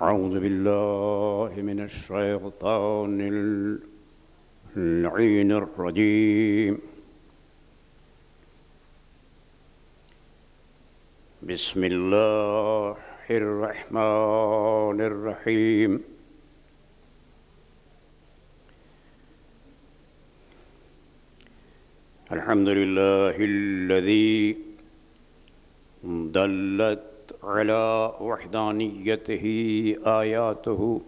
أعوذ بالله من الشيطان اللعين الرجيم. بسم الله الرحمن الرحيم. الحمد لله الذي دلت على وحدانيته آياته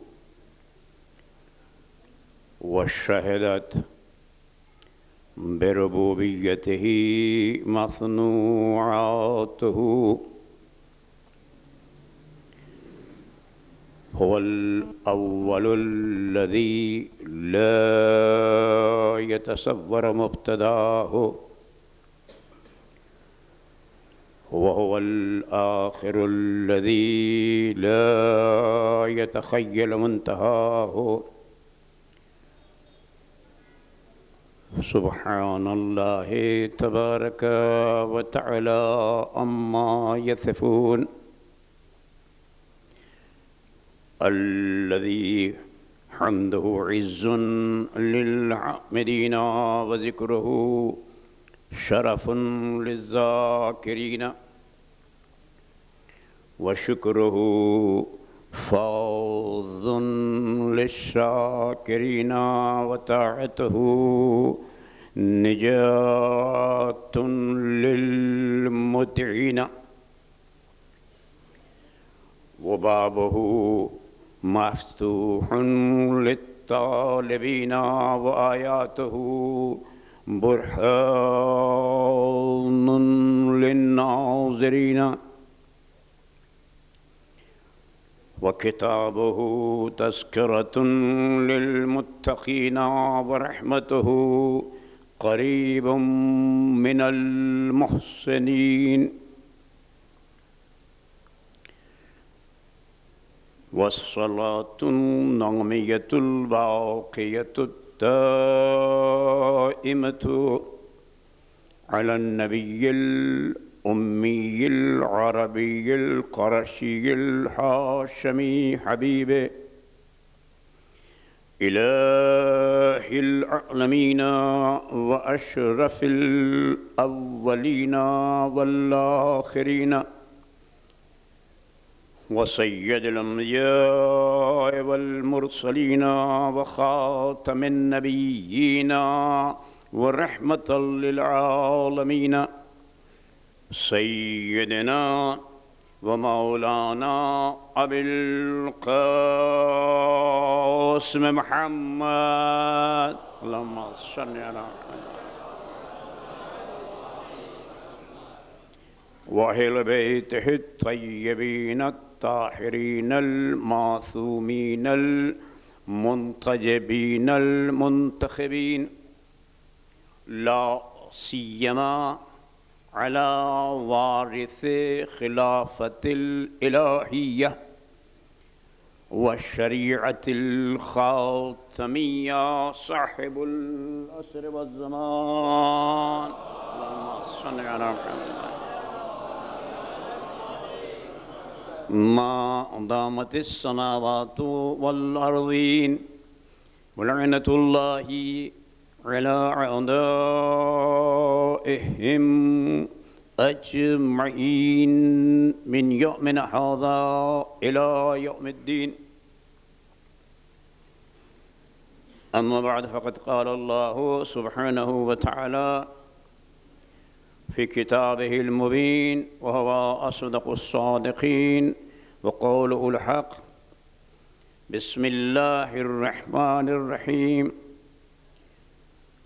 وشهدت بربوبيته مصنوعاته. هو الأول الذي لا يتصور مبتداه، وهو الآخر الذي لا يتخيل منتهاه. سبحان الله تبارك وتعالى عما يصفون. الذي حمده عز للعامدين وذكره شرف للذاكرين وشكره فوز للشاكرين وطاعته نجاة للمطيعين. وبابه مفتوح للطالبين وآياته برهان للناظرين. وكتابه تذكرة للمتقين ورحمته قريب من المحسنين. والصلاة النعمية الباقية الدائمة على النبي الأمي العربي القرشي الهاشمي حبيبه إله العالمين وأشرف الأولين والآخرين وسيد الأنبياء والمرسلين وخاتم النبيين ورحمة للعالمين سيدنا ومولانا أبي القاسم محمد اللهم صل على محمد وأهل بيته الطيبين الطاهرين المعصومين المنتجبين المنتخبين، لا سيما على وارث خلافة الإلهية والشريعة الخاتمية صاحب العصر والزمان اللهم صل على محمد ما دامت السماوات والأرضين ولعنة الله على أعدائهم أجمعين من يومنا هذا إلى يوم الدين. أما بعد، فقد قال الله سبحانه وتعالى في كتابه المبين وهو أصدق الصادقين وقوله الحق. بسم الله الرحمن الرحيم.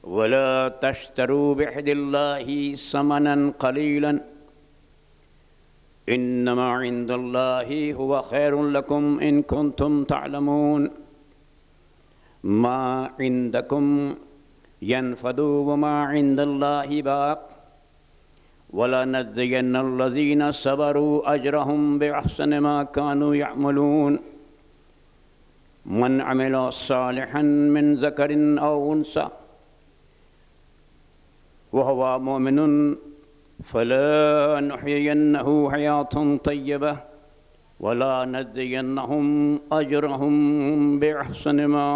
ولا تشتروا بعهد الله ثمنا قليلا إنما عند الله هو خير لكم إن كنتم تعلمون. ما عندكم ينفد وما عند الله باق وَلَنَجْزِيَنَّ الَّذِينَ صَبَرُوا أَجْرَهُمْ بِأَحْسَنِ مَا كَانُوا يَعْمَلُونَ. مَنْ عَمِلَ صَالِحًا مِنْ ذَكَرٍ أَوْ أُنْثَى وهو مؤمن فلا نحيينه حياة طيبة وَلَنَجْزِيَنَّهُمْ أَجْرَهُمْ بِأَحْسَنِ مَا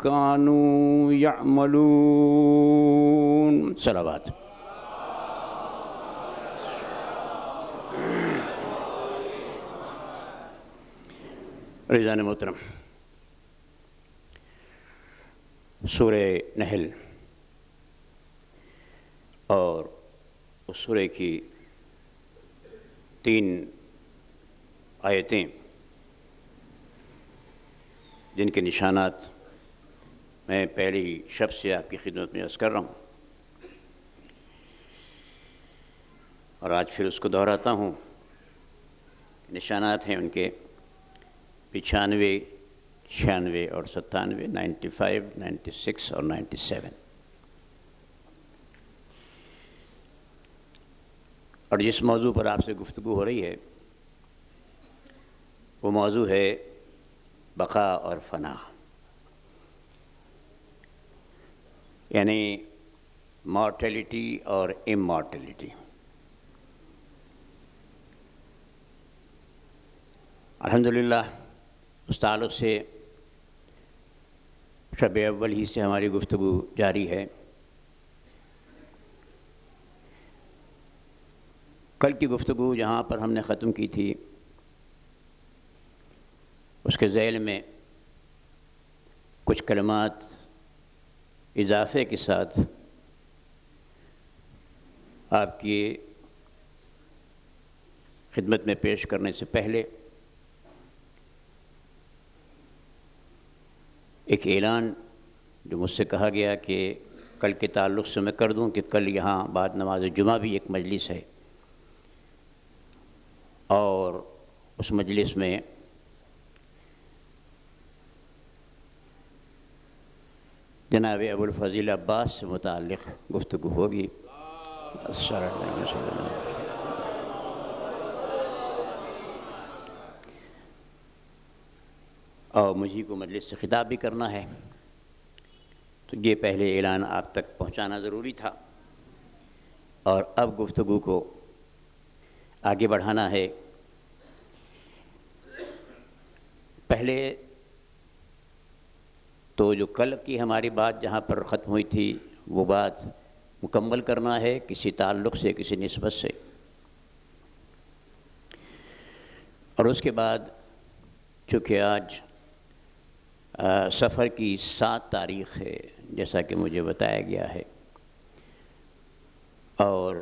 كَانُوا يَعْمَلُونَ. صلوات. رضوان محترم، سورہ نحل اور اس سورہ کی 3 آیتیں جن کے نشانات میں پہلی شب سے آپ کی خدمت میں عرض کر رہا ہوں، اور آج پھر اس کو دہراتا ہوں. نشانات ہیں ان کے 95، 96 اور 97، 95، 96 اور 97. اور جس موضوع پر آپ سے گفتگو ہو رہی ہے وہ موضوع ہے بقا اور فنا، یعنی مارٹیلٹی اور امارٹیلٹی. الحمدللہ اس تعلق سے شب اول ہی سے ہماری گفتگو جاری ہے. کل کی گفتگو جہاں پر ہم نے ختم کی تھی اس کے ذیل میں کچھ کلمات اضافے کے ساتھ آپ کی خدمت میں پیش کرنے سے پہلے ایک اعلان جو مجھ سے کہا گیا کہ کل کے تعلق سے میں کر دوں کہ کل یہاں بعد نماز جمعہ بھی ایک مجلس ہے، اور اس مجلس میں جناب ابو الفضیل عباس سے متعلق گفتگو ہوگی. اور مجھے کو مجلس سے خطاب بھی کرنا ہے، تو یہ پہلے اعلان آپ تک پہنچانا ضروری تھا. اور اب گفتگو کو آگے بڑھانا ہے. پہلے تو جو کل کی ہماری بات جہاں پر ختم ہوئی تھی وہ بات مکمل کرنا ہے کسی تعلق سے، کسی نسبت سے. اور اس کے بعد چونکہ آج سفر کی 7 تاریخ ہے جیسا کہ مجھے بتایا گیا ہے، اور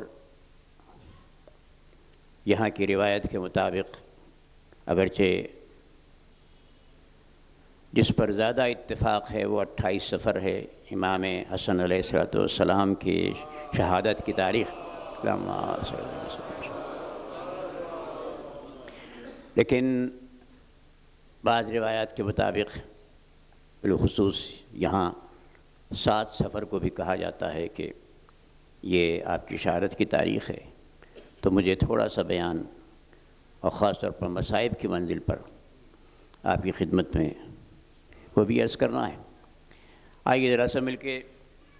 یہاں کی روایت کے مطابق اگرچہ جس پر زیادہ اتفاق ہے وہ 28 سفر ہے، امام حسن علیہ السلام کی شہادت کی تاریخ. لیکن بعض روایات کے مطابق بالخصوص یہاں 7 سفر کو بھی کہا جاتا ہے کہ یہ آپ کی شہادت کی تاریخ ہے. تو مجھے تھوڑا سا بیان اور خاص طور پر مصائب کی منزل پر آپ کی خدمت میں وہ بھی عرض کرنا ہے. آئیے ذرا سا مل کے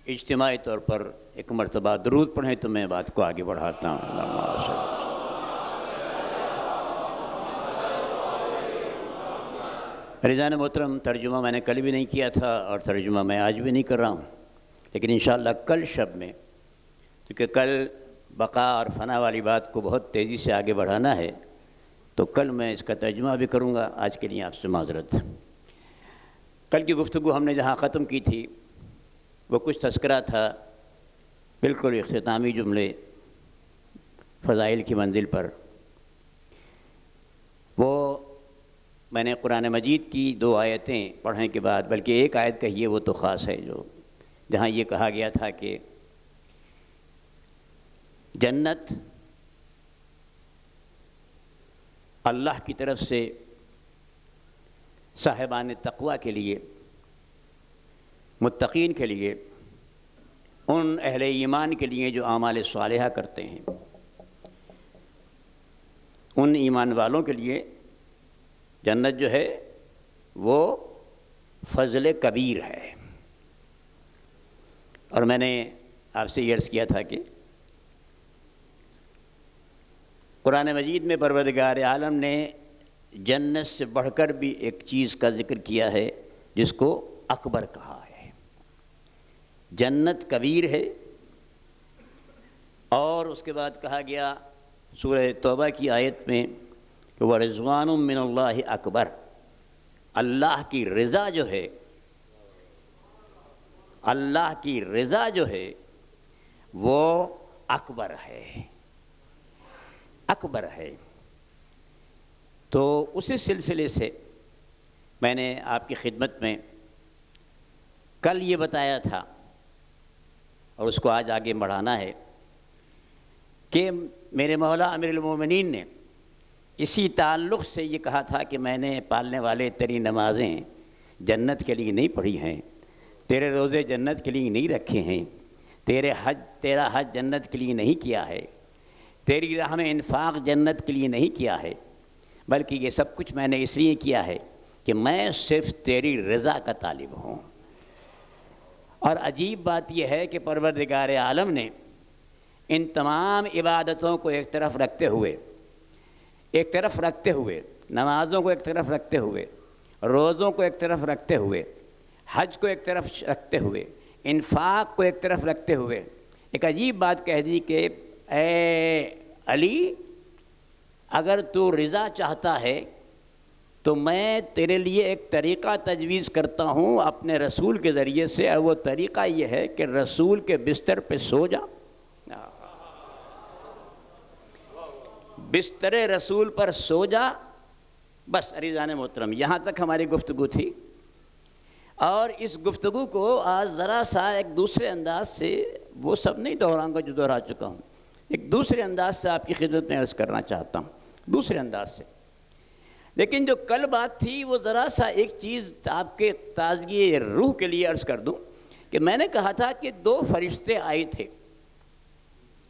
اجتماعی طور پر ایک مرتبہ درود پڑھیں تو میں بات کو آگے بڑھاتا ہوں. رضوان محترم، ترجمہ میں نے کل بھی نہیں کیا تھا اور ترجمہ میں آج بھی نہیں کر رہا ہوں، لیکن انشاءاللہ کل شب میں، کیونکہ کل بقا اور فنا والی بات کو بہت تیزی سے آگے بڑھانا ہے، تو کل میں اس کا ترجمہ بھی کروں گا. آج کے لیے آپ سے معذرت. کل کی گفتگو ہم نے جہاں ختم کی تھی وہ کچھ تذکرہ تھا، بالکل اختتامی جملے فضائل کی منزل پر. وہ میں نے قرآن مجید کی 2 آیتیں پڑھنے کے بعد، بلکہ ایک آیت کہیے وہ تو خاص ہے، جو جہاں یہ کہا گیا تھا کہ جنت اللہ کی طرف سے صاحبان تقوی کے لیے، متقین کے لیے، ان اہل ایمان کے لیے جو اعمال صالحہ کرتے ہیں، ان ایمان والوں کے لیے جنت جو ہے وہ فضل کبیر ہے. اور میں نے آپ سے یہ عرض کیا تھا کہ قرآن مجید میں پروردگار عالم نے جنت سے بڑھ کر بھی ایک چیز کا ذکر کیا ہے جس کو اکبر کہا ہے۔ جنت کبیر ہے، اور اس کے بعد کہا گیا سورہ توبہ کی آیت میں کہ وَرِضْوَانٌ مِّنَ اللَّهِ اکبر، اللہ کی رضا جو ہے، اللہ کی رضا جو ہے وہ اکبر ہے، اکبر ہے۔ تو اسی سلسلے سے میں نے آپ کی خدمت میں کل یہ بتایا تھا اور اس کو آج آگے بڑھانا ہے کہ میرے مولا امیر المومنین نے اسی تعلق سے یہ کہا تھا کہ میں نے پالنے والے تیری نمازیں جنت کے لیے نہیں پڑھی ہیں، تیرے روزے جنت کے لیے نہیں رکھے ہیں، تیرا حج جنت کے لیے نہیں کیا ہے، تیری راہ میں انفاق جنت کے لیے نہیں کیا ہے، بلکہ یہ سب کچھ میں نے اس لیے کیا ہے کہ میں صرف تیری رضا کا طالب ہوں۔ اور عجیب بات یہ ہے کہ پروردگار عالم نے ان تمام عبادتوں کو ایک طرف رکھتے ہوئے، نمازوں کو ایک طرف رکھتے ہوئے، روزوں کو ایک طرف رکھتے ہوئے، حج کو ایک طرف رکھتے ہوئے، انفاق کو ایک طرف رکھتے ہوئے ایک عجیب بات کہہ دی کہ اے علی، اگر تو رضا چاہتا ہے تو میں تیرے لیے ایک طریقہ تجویز کرتا ہوں اپنے رسول کے ذریعے سے، اور وہ طریقہ یہ ہے کہ رسول کے بستر پہ سو جا، بستر رسول پر سو جا، بس۔ عزیزان محترم، یہاں تک ہماری گفتگو تھی، اور اس گفتگو کو آج ذرا سا ایک دوسرے انداز سے، وہ سب نہیں دہراؤں گا جو دہرا چکا ہوں، ایک دوسرے انداز سے آپ کی خدمت میں عرض کرنا چاہتا ہوں، دوسرے انداز سے۔ لیکن جو کل بات تھی وہ ذرا سا ایک چیز آپ کے تازگی روح کے لیے عرض کر دوں کہ میں نے کہا تھا کہ دو فرشتے آئے تھے،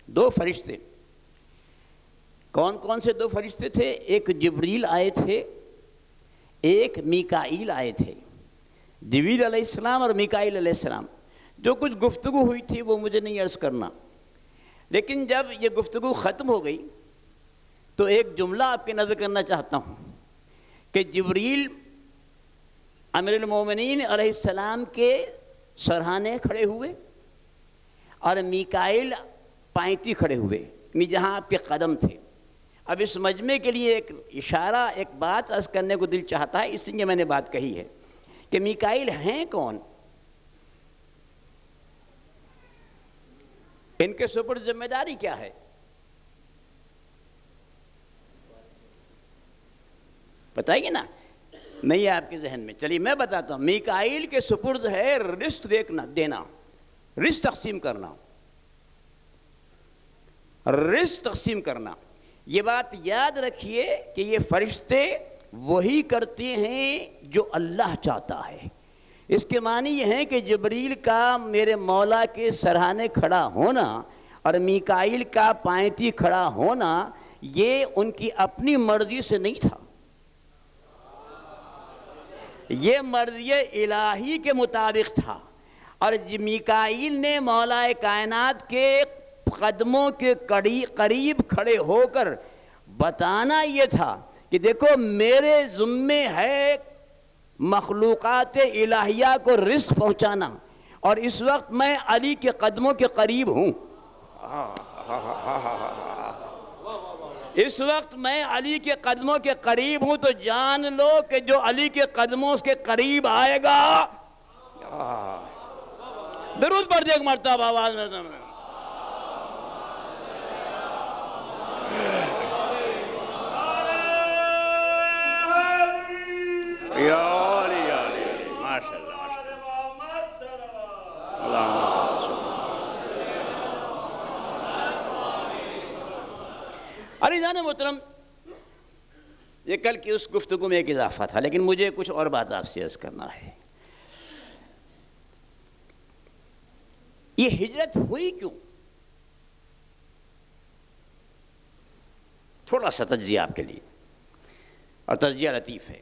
دو فرشتے۔ کون کون سے دو فرشتے تھے؟ ایک جبریل آئے تھے، ایک میکائیل آئے تھے۔ جبریل علیہ السلام اور میکائیل علیہ السلام، جو کچھ گفتگو ہوئی تھی وہ مجھے نہیں عرض کرنا، لیکن جب یہ گفتگو ختم ہو گئی تو ایک جملہ آپ کی نظر کرنا چاہتا ہوں کہ جبریل امیر المومنین علیہ السلام کے سرہانے کھڑے ہوئے اور میکائیل پائنتی کھڑے ہوئے، یعنی جہاں آپ کے قدم تھے۔ اب اس مجمع کے لیے ایک اشارہ، ایک بات عرض کرنے کو دل چاہتا ہے، اس لیے میں نے بات کہی ہے کہ میکائیل ہیں کون؟ ان کے سپرد ذمہ داری کیا ہے؟ بتائیے نا، نہیں ہے آپ کے ذہن میں؟ چلیے میں بتاتا ہوں۔ میکائیل کے سپرد ہے رزق دینا، رزق تقسیم کرنا، رزق تقسیم کرنا۔ یہ بات یاد رکھیے کہ یہ فرشتے وہی کرتے ہیں جو اللہ چاہتا ہے۔ اس کے معنی یہ ہے کہ جبریل کا میرے مولا کے سرہانے کھڑا ہونا اور میکائیل کا پائنتی کھڑا ہونا یہ ان کی اپنی مرضی سے نہیں تھا، یہ مرضی الہی کے مطابق تھا۔ اور میکائیل نے مولا کائنات کے قدموں کے قریب کھڑے ہو کر بتانا یہ تھا کہ دیکھو میرے ذمے ہے مخلوقات الہیہ کو رزق پہنچانا، اور اس وقت میں علی کے قدموں کے قریب ہوں، اس وقت میں علی کے قدموں کے قریب ہوں، تو جان لو کہ جو علی کے قدموں کے قریب آئے گا، درود پڑھ دے ایک مرتبہ آواز میں۔ ماشاء اللہ، عزیزان محترم، یہ کل کی اس گفتگو میں ایک اضافہ تھا، لیکن مجھے کچھ اور بات آپ سے عرض کرنا ہے۔ یہ ہجرت ہوئی کیوں؟ تھوڑا سا تجزیہ آپ کے لیے، اور تجزیہ لطیف ہے۔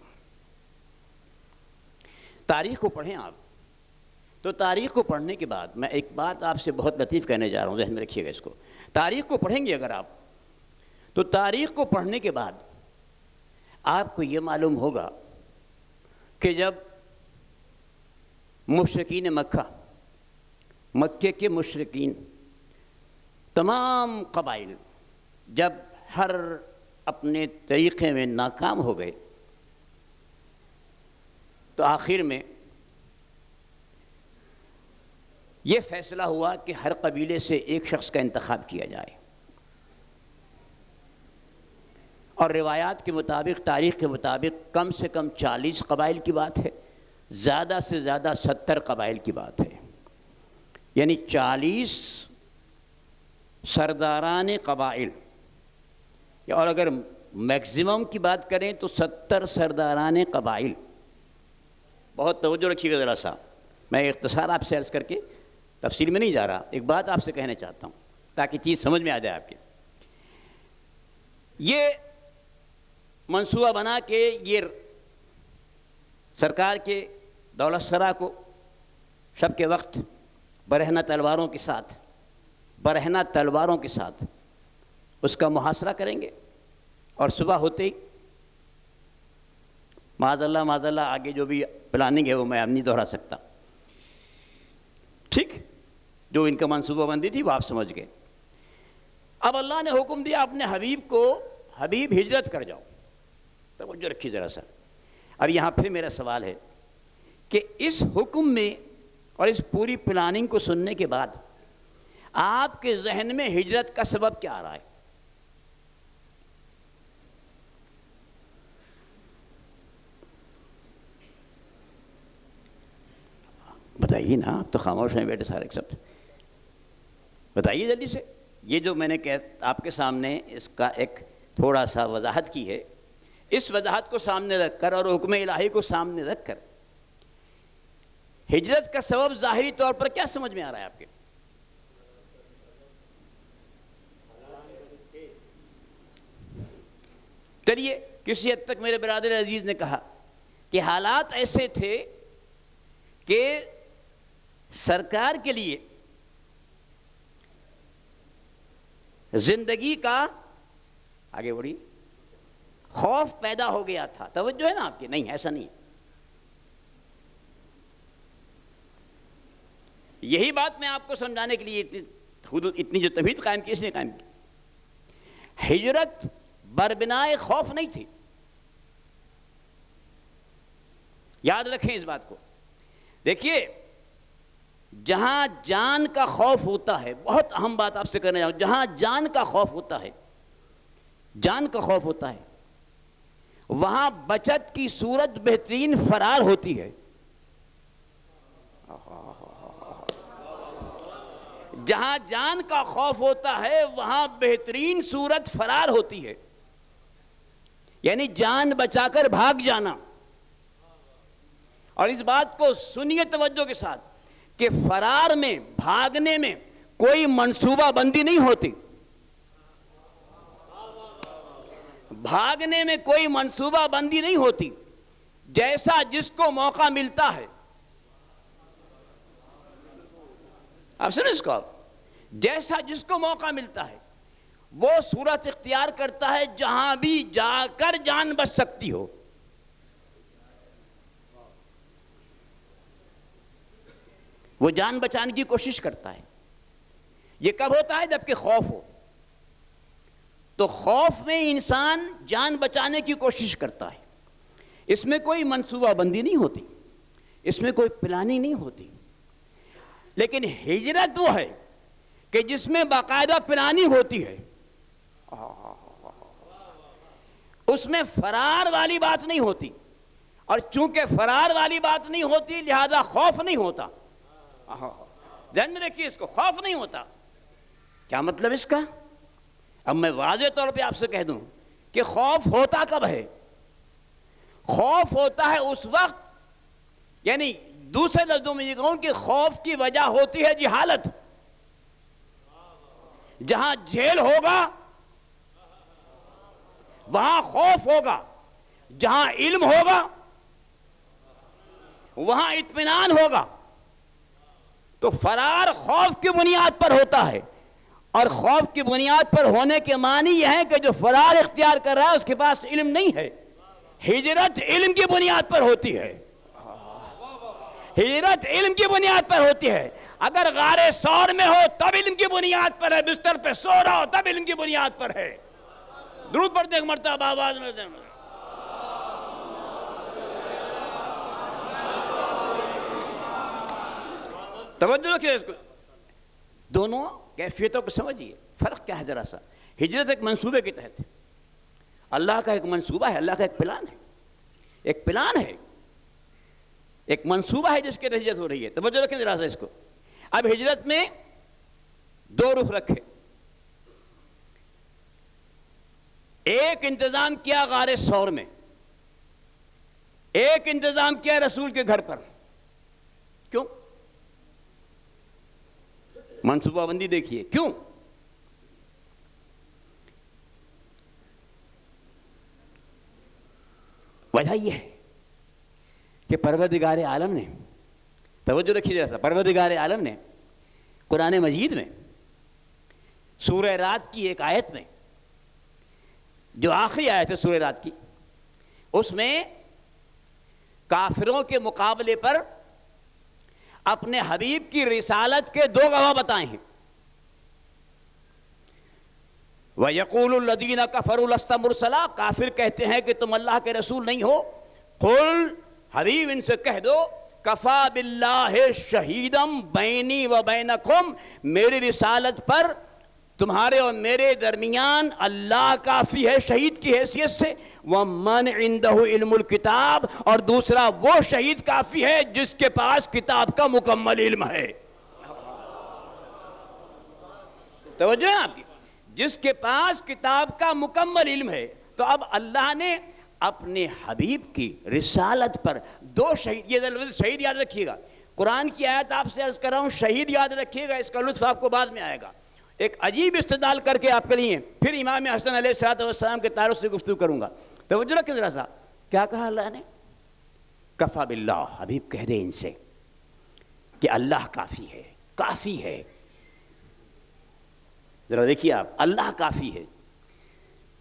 تاریخ کو پڑھیں آپ، تو تاریخ کو پڑھنے کے بعد میں ایک بات آپ سے بہت لطیف کہنے جا رہا ہوں، ذہن میں رکھیے گا اس کو۔ تاریخ کو پڑھیں گے اگر آپ، تو تاریخ کو پڑھنے کے بعد آپ کو یہ معلوم ہوگا کہ جب مشرکین مکہ، مکے کے مشرکین، تمام قبائل جب ہر اپنے طریقے میں ناکام ہو گئے تو آخر میں یہ فیصلہ ہوا کہ ہر قبیلے سے ایک شخص کا انتخاب کیا جائے، اور روایات کے مطابق، تاریخ کے مطابق کم سے کم 40 قبائل کی بات ہے، زیادہ سے زیادہ 70 قبائل کی بات ہے، یعنی 40 سرداران قبائل، اور اگر میکسیمم کی بات کریں تو 70 سرداران قبائل۔ بہت توجہ رکھیے گا ذرا سا، میں اختصار آپ سے عرض کر کے تفصیل میں نہیں جا رہا، ایک بات آپ سے کہنا چاہتا ہوں تاکہ چیز سمجھ میں آ جائے آپ کے۔ یہ منصوبہ بنا کے یہ سرکار کے دولت سرا کو شب کے وقت برہنہ تلواروں کے ساتھ اس کا محاصرہ کریں گے، اور صبح ہوتے ہی معاذ اللہ آگے جو بھی پلاننگ ہے وہ میں اب نہیں دہرا سکتا، ٹھیک، جو ان کا منصوبہ بندی تھی وہ آپ سمجھ گئے۔ اب اللہ نے حکم دیا اپنے حبیب کو، حبیب ہجرت کر جاؤ۔ توجہ رکھیے ذرا سا، اب یہاں پھر میرا سوال ہے کہ اس حکم میں اور اس پوری پلاننگ کو سننے کے بعد آپ کے ذہن میں ہجرت کا سبب کیا آ رہا ہے؟ بتائیے نا، آپ تو خاموش ہیں بیٹے سارے سب، بتائیے جلدی سے۔ یہ جو میں نے آپ کے سامنے اس کا ایک تھوڑا سا وضاحت کی ہے، اس وضاحت کو سامنے رکھ کر اور حکم الہی کو سامنے رکھ کر ہجرت کا سبب ظاہری طور پر کیا سمجھ میں آ رہا ہے آپ کے؟ چلیے، کسی حد تک میرے برادر عزیز نے کہا کہ حالات ایسے تھے کہ سرکار کے لیے زندگی کا، آگے بڑھی، خوف پیدا ہو گیا تھا۔ توجہ ہے نا آپ کی؟ نہیں، ایسا نہیں ہے۔ یہی بات میں آپ کو سمجھانے کے لیے اتنی جو تمہید قائم کی، اس نے قائم کی۔ ہجرت بربنائے خوف نہیں تھی، یاد رکھیں اس بات کو۔ دیکھیے، جہاں جان کا خوف ہوتا ہے، بہت اہم بات آپ سے کرنا چاہوں، جہاں جان کا خوف ہوتا ہے، جان کا خوف ہوتا ہے، وہاں بچت کی صورت بہترین فرار ہوتی ہے۔ جہاں جان کا خوف ہوتا ہے وہاں بہترین صورت فرار ہوتی ہے، یعنی جان بچا کر بھاگ جانا۔ اور اس بات کو سنیے توجہ کے ساتھ کہ فرار میں، بھاگنے میں کوئی منصوبہ بندی نہیں ہوتی، بھاگنے میں کوئی منصوبہ بندی نہیں ہوتی، جیسا جس کو موقع ملتا ہے، آپ سنیں اس کو، جیسا جس کو موقع ملتا ہے وہ صورت اختیار کرتا ہے جہاں بھی جا کر جان بچ سکتی ہو۔ وہ جان بچانے کی کوشش کرتا ہے۔ یہ کب ہوتا ہے؟ جبکہ خوف ہو۔ تو خوف میں انسان جان بچانے کی کوشش کرتا ہے، اس میں کوئی منصوبہ بندی نہیں ہوتی، اس میں کوئی پلاننگ نہیں ہوتی۔ لیکن ہجرت وہ ہے کہ جس میں باقاعدہ پلاننگ ہوتی ہے، اس میں فرار والی بات نہیں ہوتی، اور چونکہ فرار والی بات نہیں ہوتی لہذا خوف نہیں ہوتا۔ ذہن میں رکھیے اس کو، خوف نہیں ہوتا۔ کیا مطلب اس کا؟ اب میں واضح طور پہ آپ سے کہہ دوں کہ خوف ہوتا کب ہے؟ خوف ہوتا ہے اس وقت، یعنی دوسرے لفظوں میں یہ کہوں کہ خوف کی وجہ ہوتی ہے جہالت۔ جہاں جھیل ہوگا وہاں خوف ہوگا، جہاں علم ہوگا وہاں اطمینان ہوگا۔ تو فرار خوف کی بنیاد پر ہوتا ہے، اور خوف کی بنیاد پر ہونے کے معنی یہ ہے کہ جو فرار اختیار کر رہا ہے اس کے پاس علم نہیں ہے، ہجرت علم کی بنیاد پر ہوتی ہے، ہجرت علم کی بنیاد پر ہوتی ہے۔ اگر غار ثور میں ہو تب علم کی بنیاد پر ہے، بستر پہ سو رہا ہو تب علم کی بنیاد پر ہے۔ درود پڑھتے ایک مرتبہ آواز میں سے۔ توجہ رکھیے اس کو، دونوں کیفیتوں کو سمجھیے۔ فرق کیا ہے ذرا سا؟ ہجرت ایک منصوبے کے تحت ہے، اللہ کا ایک منصوبہ ہے، اللہ کا ایک پلان ہے، ایک پلان ہے، ایک منصوبہ ہے جس کے تحت ہجرت ہو رہی ہے۔ توجہ رکھیں ذرا سا اس کو۔ اب ہجرت میں دو رخ رکھے، ایک انتظام کیا غار ثور میں، ایک انتظام کیا رسول کے گھر پر۔ کیوں؟ منصوبہ بندی دیکھیے کیوں؟ وجہ یہ ہے کہ پروردگار عالم نے، توجہ رکھیے ذرا سا، پروردگار عالم نے قرآن مجید میں سورہ رات کی ایک آیت میں، جو آخری آیت ہے سورہ رات کی، اس میں کافروں کے مقابلے پر اپنے حبیب کی رسالت کے دو گواہ بتائے ہیں۔ وَيَقُولُ الَّذِينَ كَفَرُوا لَسْتَ مُرْسَلًا، کافر کہتے ہیں کہ تم اللہ کے رسول نہیں ہو۔ قُلْ، حبیب ان سے کہہ دو، کفا باللہ شہیدم بینی و بینکم، میری رسالت پر تمہارے اور میرے درمیان اللہ کافی ہے شہید کی حیثیت سے۔ وَمَنْ عِنْدَهُ عِلْمُ الْكِتَابِ، اور دوسرا وہ شہید کافی ہے جس کے پاس کتاب کا مکمل علم ہے۔ توجہ ہے آپ کی، جس کے پاس کتاب کا مکمل علم ہے۔ تو اب اللہ نے اپنے حبیب کی رسالت پر دو شہید، یہ لفظ شہید یاد رکھیے گا، قرآن کی آیت آپ سے عرض کر رہا ہوں، شہید یاد رکھیے گا، اس کا لطف آپ کو بعد میں آئے گا۔ ایک عجیب استدلال کر کے آپ کریے، پھر امام حسن علیہ السلام کے تعارف سے گفتگو کروں گا۔ توجہ رکھیں ذرا سا، کیا کہا اللہ نے؟ کفا باللہ، حبیب کہہ دے ان سے کہ اللہ کافی ہے، کافی ہے۔ ذرا دیکھیے آپ، اللہ کافی ہے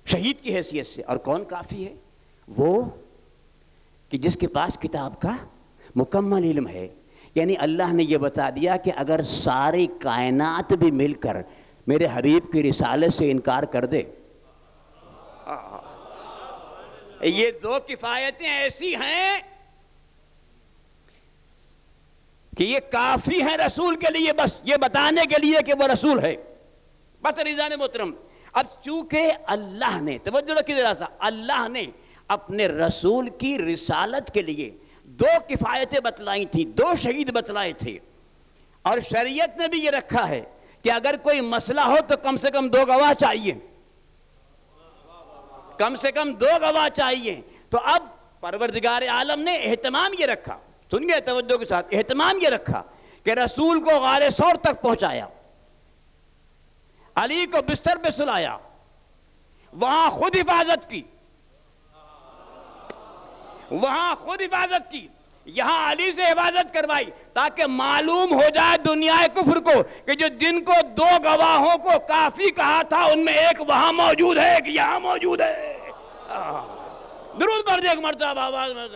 شہید کی حیثیت سے، اور کون کافی ہے؟ وہ کہ جس کے پاس کتاب کا مکمل علم ہے۔ یعنی اللہ نے یہ بتا دیا کہ اگر ساری کائنات بھی مل کر میرے حبیب کی رسالت سے انکار کر دے، یہ دو کفایتیں ایسی ہیں کہ یہ کافی ہیں رسول کے لیے، بس یہ بتانے کے لیے کہ وہ رسول ہے، بس رضوان محترم۔ اب چونکہ اللہ نے، توجہ رکھیے ذرا سا، اللہ نے اپنے رسول کی رسالت کے لیے دو کفایتیں بتلائی تھیں، دو شہید بتلائے تھے، اور شریعت نے بھی یہ رکھا ہے کہ اگر کوئی مسئلہ ہو تو کم سے کم دو گواہ چاہیے، کم سے کم دو گواہ چاہیے۔ تو اب پروردگار عالم نے اہتمام یہ رکھا، سنیے توجہ کے ساتھ، اہتمام یہ رکھا کہ رسول کو غار ثور تک پہنچایا، علی کو بستر پہ سلایا، وہاں خود حفاظت کی، وہاں خود حفاظت کی، یہاں علی سے حفاظت کروائی، تاکہ معلوم ہو جائے دنیا کفر کو کہ جو جن کو دو گواہوں کو کافی کہا تھا ان میں ایک وہاں موجود ہے، ایک یہاں موجود ہے۔ درود پڑھ دے ایک مرتبہ آواز میں۔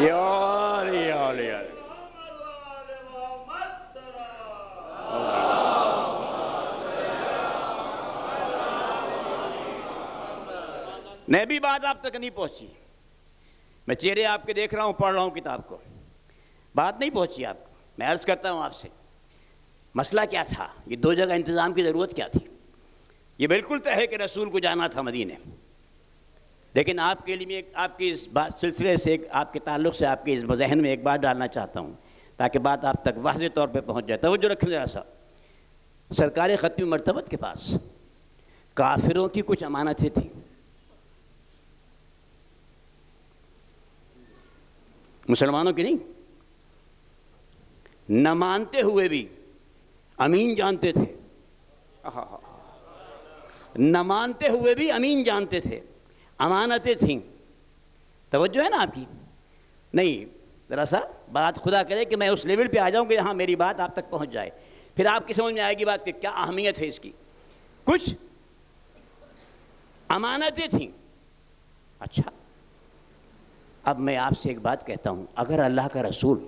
یار یار یار نبی بات آپ تک نہیں پہنچی، میں چہرے آپ کے دیکھ رہا ہوں، پڑھ رہا ہوں کتاب کو، بات نہیں پہنچی آپ کو۔ میں عرض کرتا ہوں آپ سے، مسئلہ کیا تھا؟ یہ دو جگہ انتظام کی ضرورت کیا تھی؟ یہ بالکل طے ہے کہ رسول کو جانا تھا مدینے، لیکن آپ کے لیے آپ کی اس بات سلسلے سے، آپ کے تعلق سے، آپ کے اس ذہن میں ایک بات ڈالنا چاہتا ہوں تاکہ بات آپ تک واضح طور پہ پہنچ جائے۔ توجہ رکھیں ذرا سا، سرکار ختم مرتبت کے پاس کافروں کی کچھ امانتیں تھیں، مسلمانوں کی نہیں۔ نہ مانتے ہوئے بھی امین جانتے تھے، نہ مانتے ہوئے بھی امین جانتے تھے، امانتیں تھیں۔ توجہ ہے نا آپ کی؟ نہیں، ذرا سا بات خدا کرے کہ میں اس لیول پہ آ جاؤں کہ یہاں میری بات آپ تک پہنچ جائے، پھر آپ کی سمجھ میں آئے گی بات کہ کیا اہمیت ہے اس کی۔ کچھ امانتیں تھیں۔ اچھا، اب میں آپ سے ایک بات کہتا ہوں، اگر اللہ کا رسول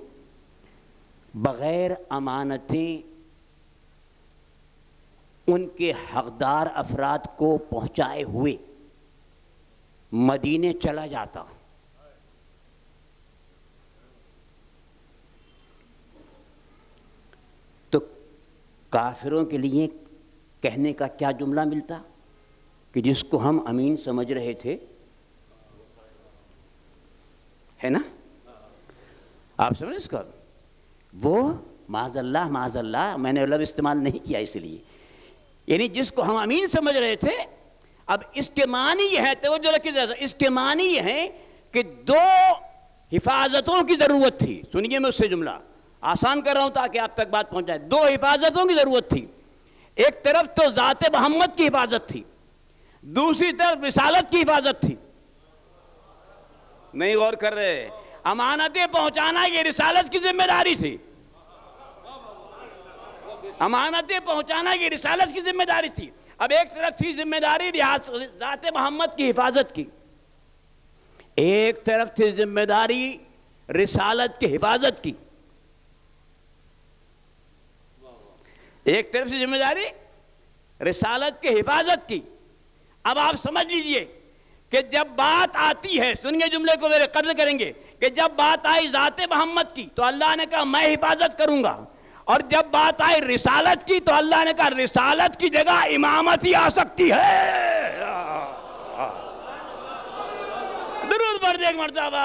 بغیر امانتیں ان کے حقدار افراد کو پہنچائے ہوئے مدینے چلا جاتا تو کافروں کے لیے کہنے کا کیا جملہ ملتا کہ جس کو ہم امین سمجھ رہے تھے، ہے نا؟ آپ سمجھ اس کا وہ معاذ اللہ میں نے لفظ استعمال نہیں کیا اس لیے، یعنی جس کو ہم امین سمجھ رہے تھے، اب اس کے معنی یہ ہے، توجہ رکھیے، اس کے معنی یہ ہے کہ دو حفاظتوں کی ضرورت تھی۔ سنیے میں اس سے جملہ آسان کر رہا ہوں تاکہ آپ تک بات پہنچ جائے۔ دو حفاظتوں کی ضرورت تھی، ایک طرف تو ذات محمد کی حفاظت تھی، دوسری طرف رسالت کی حفاظت تھی۔ نہیں غور کر رہے؟ امانتیں پہنچانا یہ رسالت کی ذمہ داری تھی، امانتیں پہنچانا یہ رسالت کی ذمہ داری تھی۔ اب ایک طرف تھی ذمہ داری ذات محمد کی حفاظت کی، ایک طرف تھی ذمہ داری رسالت کی حفاظت کی، ایک طرف سے ذمہ داری رسالت کی حفاظت کی۔ اب آپ سمجھ لیجئے کہ جب بات آتی ہے، سنیے جملے کو میرے قدر کریں گے، کہ جب بات آئی ذات محمد کی تو اللہ نے کہا میں حفاظت کروں گا، اور جب بات آئی رسالت کی تو اللہ نے کہا رسالت کی جگہ امامت ہی آ سکتی ہے۔ درود پڑھ دے ایک مرتبہ۔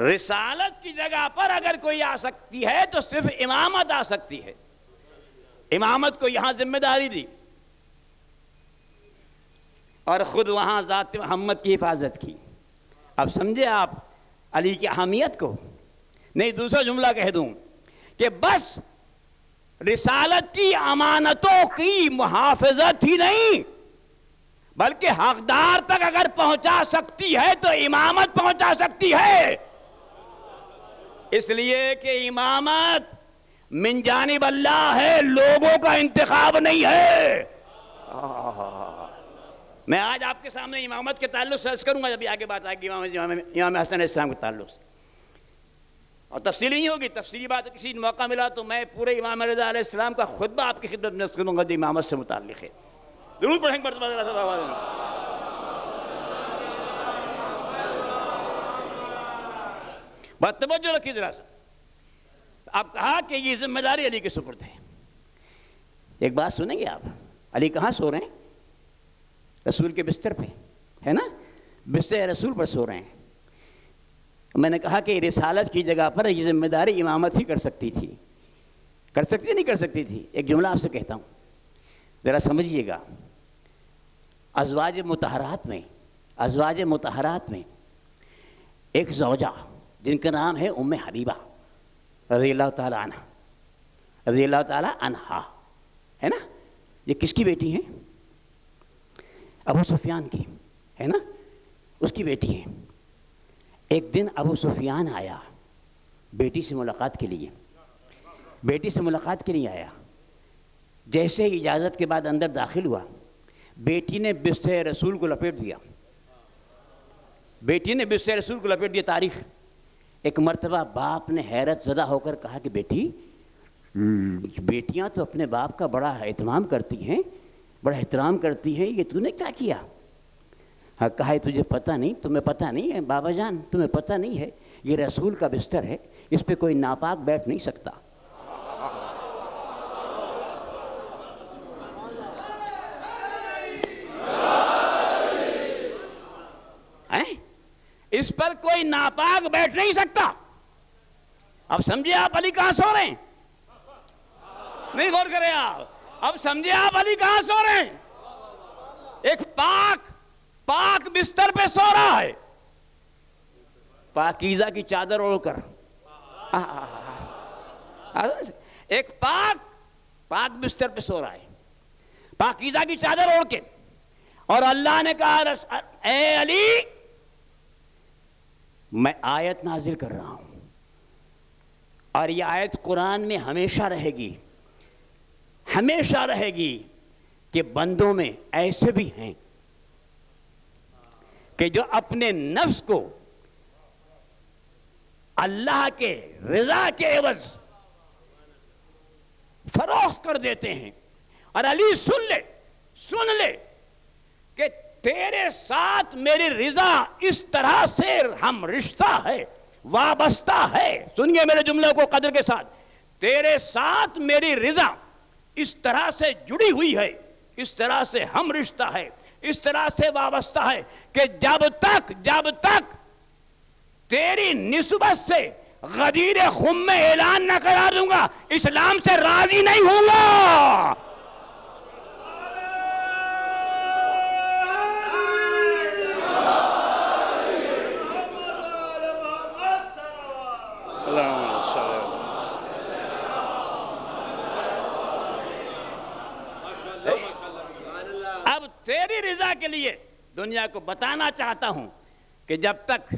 رسالت کی جگہ پر اگر کوئی آ سکتی ہے تو صرف امامت آ سکتی ہے۔ امامت کو یہاں ذمہ داری دی اور خود وہاں ذات محمد کی حفاظت کی۔ اب سمجھے آپ علی کی اہمیت کو؟ نہیں، دوسرا جملہ کہہ دوں کہ بس رسالت کی امانتوں کی محافظت ہی نہیں بلکہ حقدار تک اگر پہنچا سکتی ہے تو امامت پہنچا سکتی ہے، اس لیے کہ امامت من جانب اللہ ہے، لوگوں کا انتخاب نہیں ہے۔ میں آج آپ کے سامنے امامت کے تعلق سے عرض کروں گا، جب آگے بات آئے گی امام حسن علیہ السلام کے تعلق سے، اور تفصیلی نہیں ہوگی، تفصیلی بات کسی موقع ملا تو میں پورے امام رضا علیہ السلام کا خطبہ آپ کی خدمت میں کروں گا جو امامت سے متعلق ہے۔ ضرور پڑھیں گے مرتبہ ذرا سا آواز میں۔ بات توجہ رکھیے ذرا سا۔ اب کہا کہ یہ ذمہ داری علی کے سپرد ہے۔ ایک بات سنیں گے آپ، علی کہاں سو رہے ہیں؟ رسول کے بستر پہ، ہے نا؟ بستر رسول پر سو رہے ہیں۔ میں نے کہا کہ رسالت کی جگہ پر یہ ذمہ داری امامت ہی کر سکتی تھی، کر سکتی نہیں کر سکتی تھی؟ ایک جملہ آپ سے کہتا ہوں، ذرا سمجھیے گا۔ ازواج مطہرات میں ایک زوجہ جن کا نام ہے ام حبیبہ رضی اللہ تعالی عنہا، ہے نا؟ یہ کس کی بیٹی ہیں؟ ابو سفیان کی، ہے نا؟ اس کی بیٹی ہیں۔ ایک دن ابو سفیان آیا بیٹی سے ملاقات کے لیے آیا۔ جیسے اجازت کے بعد اندر داخل ہوا، بیٹی نے بستر رسول کو لپیٹ دیا۔ تاریخ ایک مرتبہ باپ نے حیرت زدہ ہو کر کہا کہ بیٹیاں تو اپنے باپ کا بڑا اہتمام کرتی ہیں، بڑا احترام کرتی ہیں، یہ تو نے کیا کیا؟ ہاں، کہا تجھے پتہ نہیں، تمہیں پتہ نہیں ہے بابا جان، تمہیں پتہ نہیں ہے یہ رسول کا بستر ہے، اس پہ کوئی ناپاک بیٹھ نہیں سکتا۔ اس پر کوئی ناپاک بیٹھ نہیں سکتا۔ اب سمجھے آپ علی کہاں سو رہے ہیں؟ نہیں غور کریں آپ، اب سمجھے آپ علی کہاں سو رہے ہیں؟ ایک پاک بستر پہ سو رہا ہے، پاکیزہ کی چادر اوڑھ کر، ایک پاک بستر پہ سو رہا ہے، پاکیزہ کی چادر اوڑھ کے، اور اللہ نے کہا اے علی میں آیت نازل کر رہا ہوں، اور یہ آیت قرآن میں ہمیشہ رہے گی، ہمیشہ رہے گی، کہ بندوں میں ایسے بھی ہیں کہ جو اپنے نفس کو اللہ کے رضا کے عوض فروخت کر دیتے ہیں۔ اور علی سن لے کہ تیرے ساتھ میری رضا اس طرح سے ہم رشتہ ہے، وابستہ ہے، سنیے میرے جملے کو قدر کے ساتھ، تیرے ساتھ میری رضا اس طرح سے جڑی ہوئی ہے، اس طرح سے ہم رشتہ ہے، اس طرح سے وابستہ ہے کہ جب تک تیری نسبت سے غدیر خم میں اعلان نہ کرا دوں گا اسلام سے راضی نہیں ہوں گا۔ اب تیری رضا کے لیے دنیا کو بتانا چاہتا ہوں کہ جب تک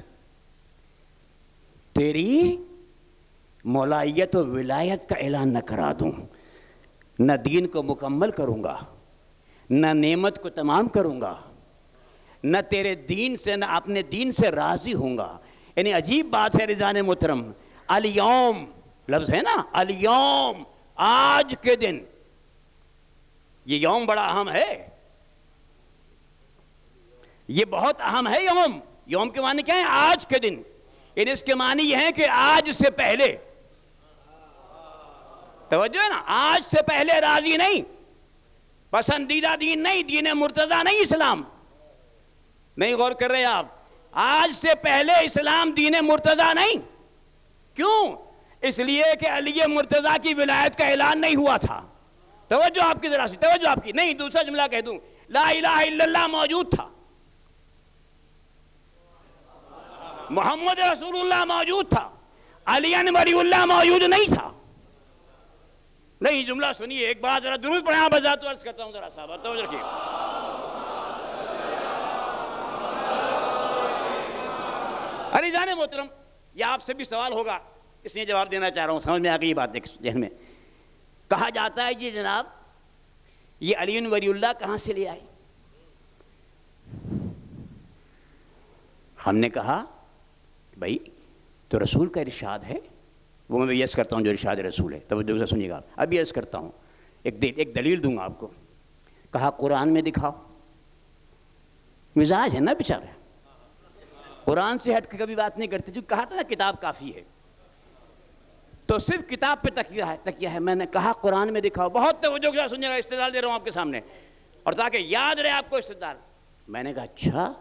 تیری مولائیت و ولایت کا اعلان نہ کرا دوں، نہ دین کو مکمل کروں گا، نہ نعمت کو تمام کروں گا، نہ تیرے دین سے، نہ اپنے دین سے راضی ہوں گا۔ یعنی عجیب بات ہے رضوان محترم، الیوم لفظ ہے نا، الیوم آج کے دن، یہ یوم بڑا اہم ہے، یہ بہت اہم ہے۔ یوم کے معنی کیا ہے؟ آج کے دن، یعنی اس کے معنی یہ ہے کہ آج سے پہلے، توجہ ہے نا، آج سے پہلے راضی نہیں، پسندیدہ دین نہیں، دین مرتضی نہیں اسلام، نہیں غور کر رہے آپ، آج سے پہلے اسلام دین مرتضی نہیں۔ کیوں؟ اس لیے کہ علی مرتضی کی ولایت کا اعلان نہیں ہوا تھا۔ توجہ آپ کی ذرا سی، توجہ آپ کی، نہیں دوسرا جملہ کہہ دوں، لا الہ الا اللہ موجود تھا، محمد رسول اللہ موجود تھا، علی ولی اللہ موجود نہیں تھا۔ نہیں جملہ سنیے، ایک بار ذرا درود پڑھیں، آپ بذات عرض کرتا ہوں ذرا صاحب، توجہ رکھیے۔ علی جان محترم، یہ آپ سے بھی سوال ہوگا، اس لیے جواب دینا چاہ رہا ہوں، سمجھ میں آ گئی یہ بات ذہن میں۔ کہا جاتا ہے جی جناب یہ علی ولی اللہ کہاں سے لے آئے؟ ہم نے کہا بھائی تو رسول کا ارشاد ہے، وہ میں یس کرتا ہوں جو ارشاد رسول ہے، توجہ سے سنیے گا، اب یس کرتا ہوں، ایک دلیل دوں گا آپ کو۔ کہا قرآن میں دکھاؤ، مزاج ہے نا بیچارے، قرآن سے ہٹ کے کبھی بات نہیں کرتے، جو کہا تھا نا کتاب کافی ہے، تو صرف کتاب پہ تکیہ ہے۔ میں نے کہا قرآن میں دکھاؤ، بہت توجہ کے ساتھ سنیے گا، استدلال دے رہا ہوں آپ کے سامنے، اور تاکہ یاد رہے آپ کو استدلال۔ میں نے کہا اچھا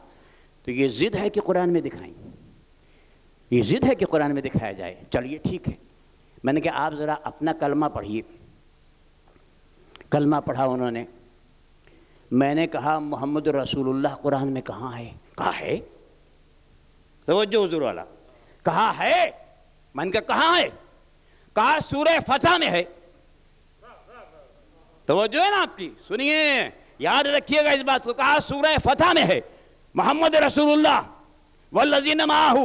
تو یہ ضد ہے کہ قرآن میں دکھائیں، یہ ضد ہے کہ قرآن میں دکھایا جائے، چلیے ٹھیک ہے۔ میں نے کہا آپ ذرا اپنا کلمہ پڑھیے، کلمہ پڑھا انہوں نے، میں نے کہا محمد رسول اللہ قرآن میں کہاں ہے؟ کہا ہے، توجہ حضور والا، کہا ہے، میں نے کہا کہاں ہے؟ کہا سورہ فتح میں ہے۔ توجہ ہے نا آپ کی، سنیے یاد رکھیے گا اس بات کو، کہا سورہ فتح میں ہے، محمد رسول اللہ والذین معہ،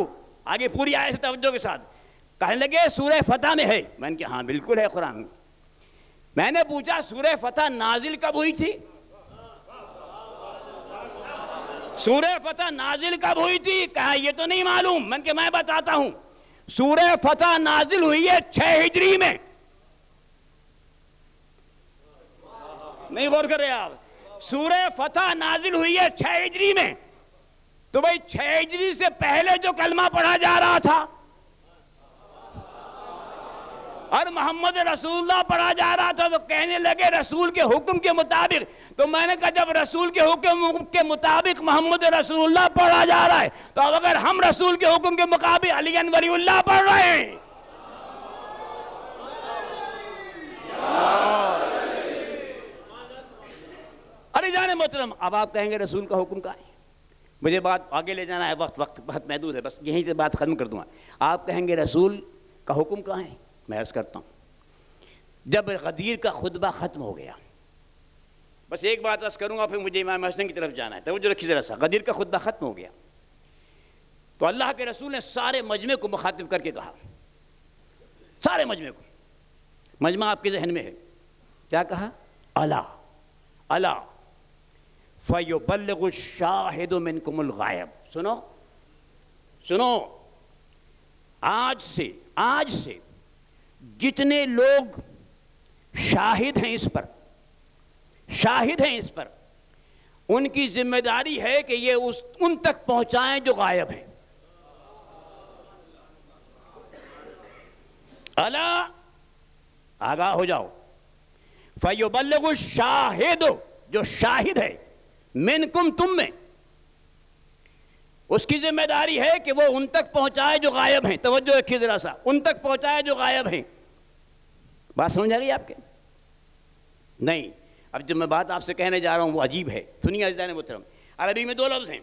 آگے پوری آیت سے توجہ کے ساتھ کہنے لگے سورہ فتح میں ہے۔ میں نے کہا ہاں بالکل ہے قرآن میں۔ میں نے پوچھا سورہ فتح نازل کب ہوئی تھی؟ سورہ فتح نازل کب ہوئی تھی؟ کہا یہ تو نہیں معلوم۔ میں نے کہا میں بتاتا ہوں، سورہ فتح نازل ہوئی ہے 6 ہجری میں، نہیں غور کر رہے آپ، سورہ فتح نازل ہوئی ہے 6 ہجری میں، تو بھئی 6 ہجری سے پہلے جو کلمہ پڑھا جا رہا تھا اور محمد رسول اللہ پڑھا جا رہا تھا، تو کہنے لگے رسول کے حکم کے مطابق۔ تو میں نے کہا جب رسول کے حکم کے مطابق محمد رسول اللہ پڑھا جا رہا ہے، تو اب اگر ہم رسول کے حکم کے مطابق علی ولی اللہ پڑھ رہے ہیں، علی جان محترم، اب آپ کہیں گے رسول کا حکم کہاں ہے؟ مجھے بات آگے لے جانا ہے، وقت بہت محدود ہے، بس یہیں سے بات ختم کر دوں گا۔ آپ کہیں گے رسول کا حکم کہاں ہے؟ میں عرض کرتا ہوں، جب غدیر کا خطبہ ختم ہو گیا، بس ایک بات عرض کروں گا، پھر مجھے امام حسن کی طرف جانا ہے، توجہ رکھیے ذرا سا۔ غدیر کا خطبہ ختم ہو گیا تو اللہ کے رسول نے سارے مجمع کو مخاطب کر کے کہا، سارے مجمع کو، مجمع آپ کے ذہن میں ہے، کیا کہا؟ الا الا فیبلغ الشاہد منکم الغائب۔ سنو سنو، آج سے جتنے لوگ شاہد ہیں اس پر، ان کی ذمہ داری ہے کہ یہ ان تک پہنچائیں جو غائب ہیں۔ الا، آگاہ ہو جاؤ، فیبلغ الشاہد، جو شاہد ہے، منکم، تم میں، اس کی ذمہ داری ہے کہ وہ ان تک پہنچائے جو غائب ہیں۔ توجہ رکھیے ذرا سا، ان تک پہنچائے جو غائب ہیں۔ بات سمجھ آ رہی ہے آپ کے؟ نہیں، اب جب میں بات آپ سے کہنے جا رہا ہوں وہ عجیب ہے۔ سنیے عزیزان محترم، عربی میں 2 لفظ ہیں،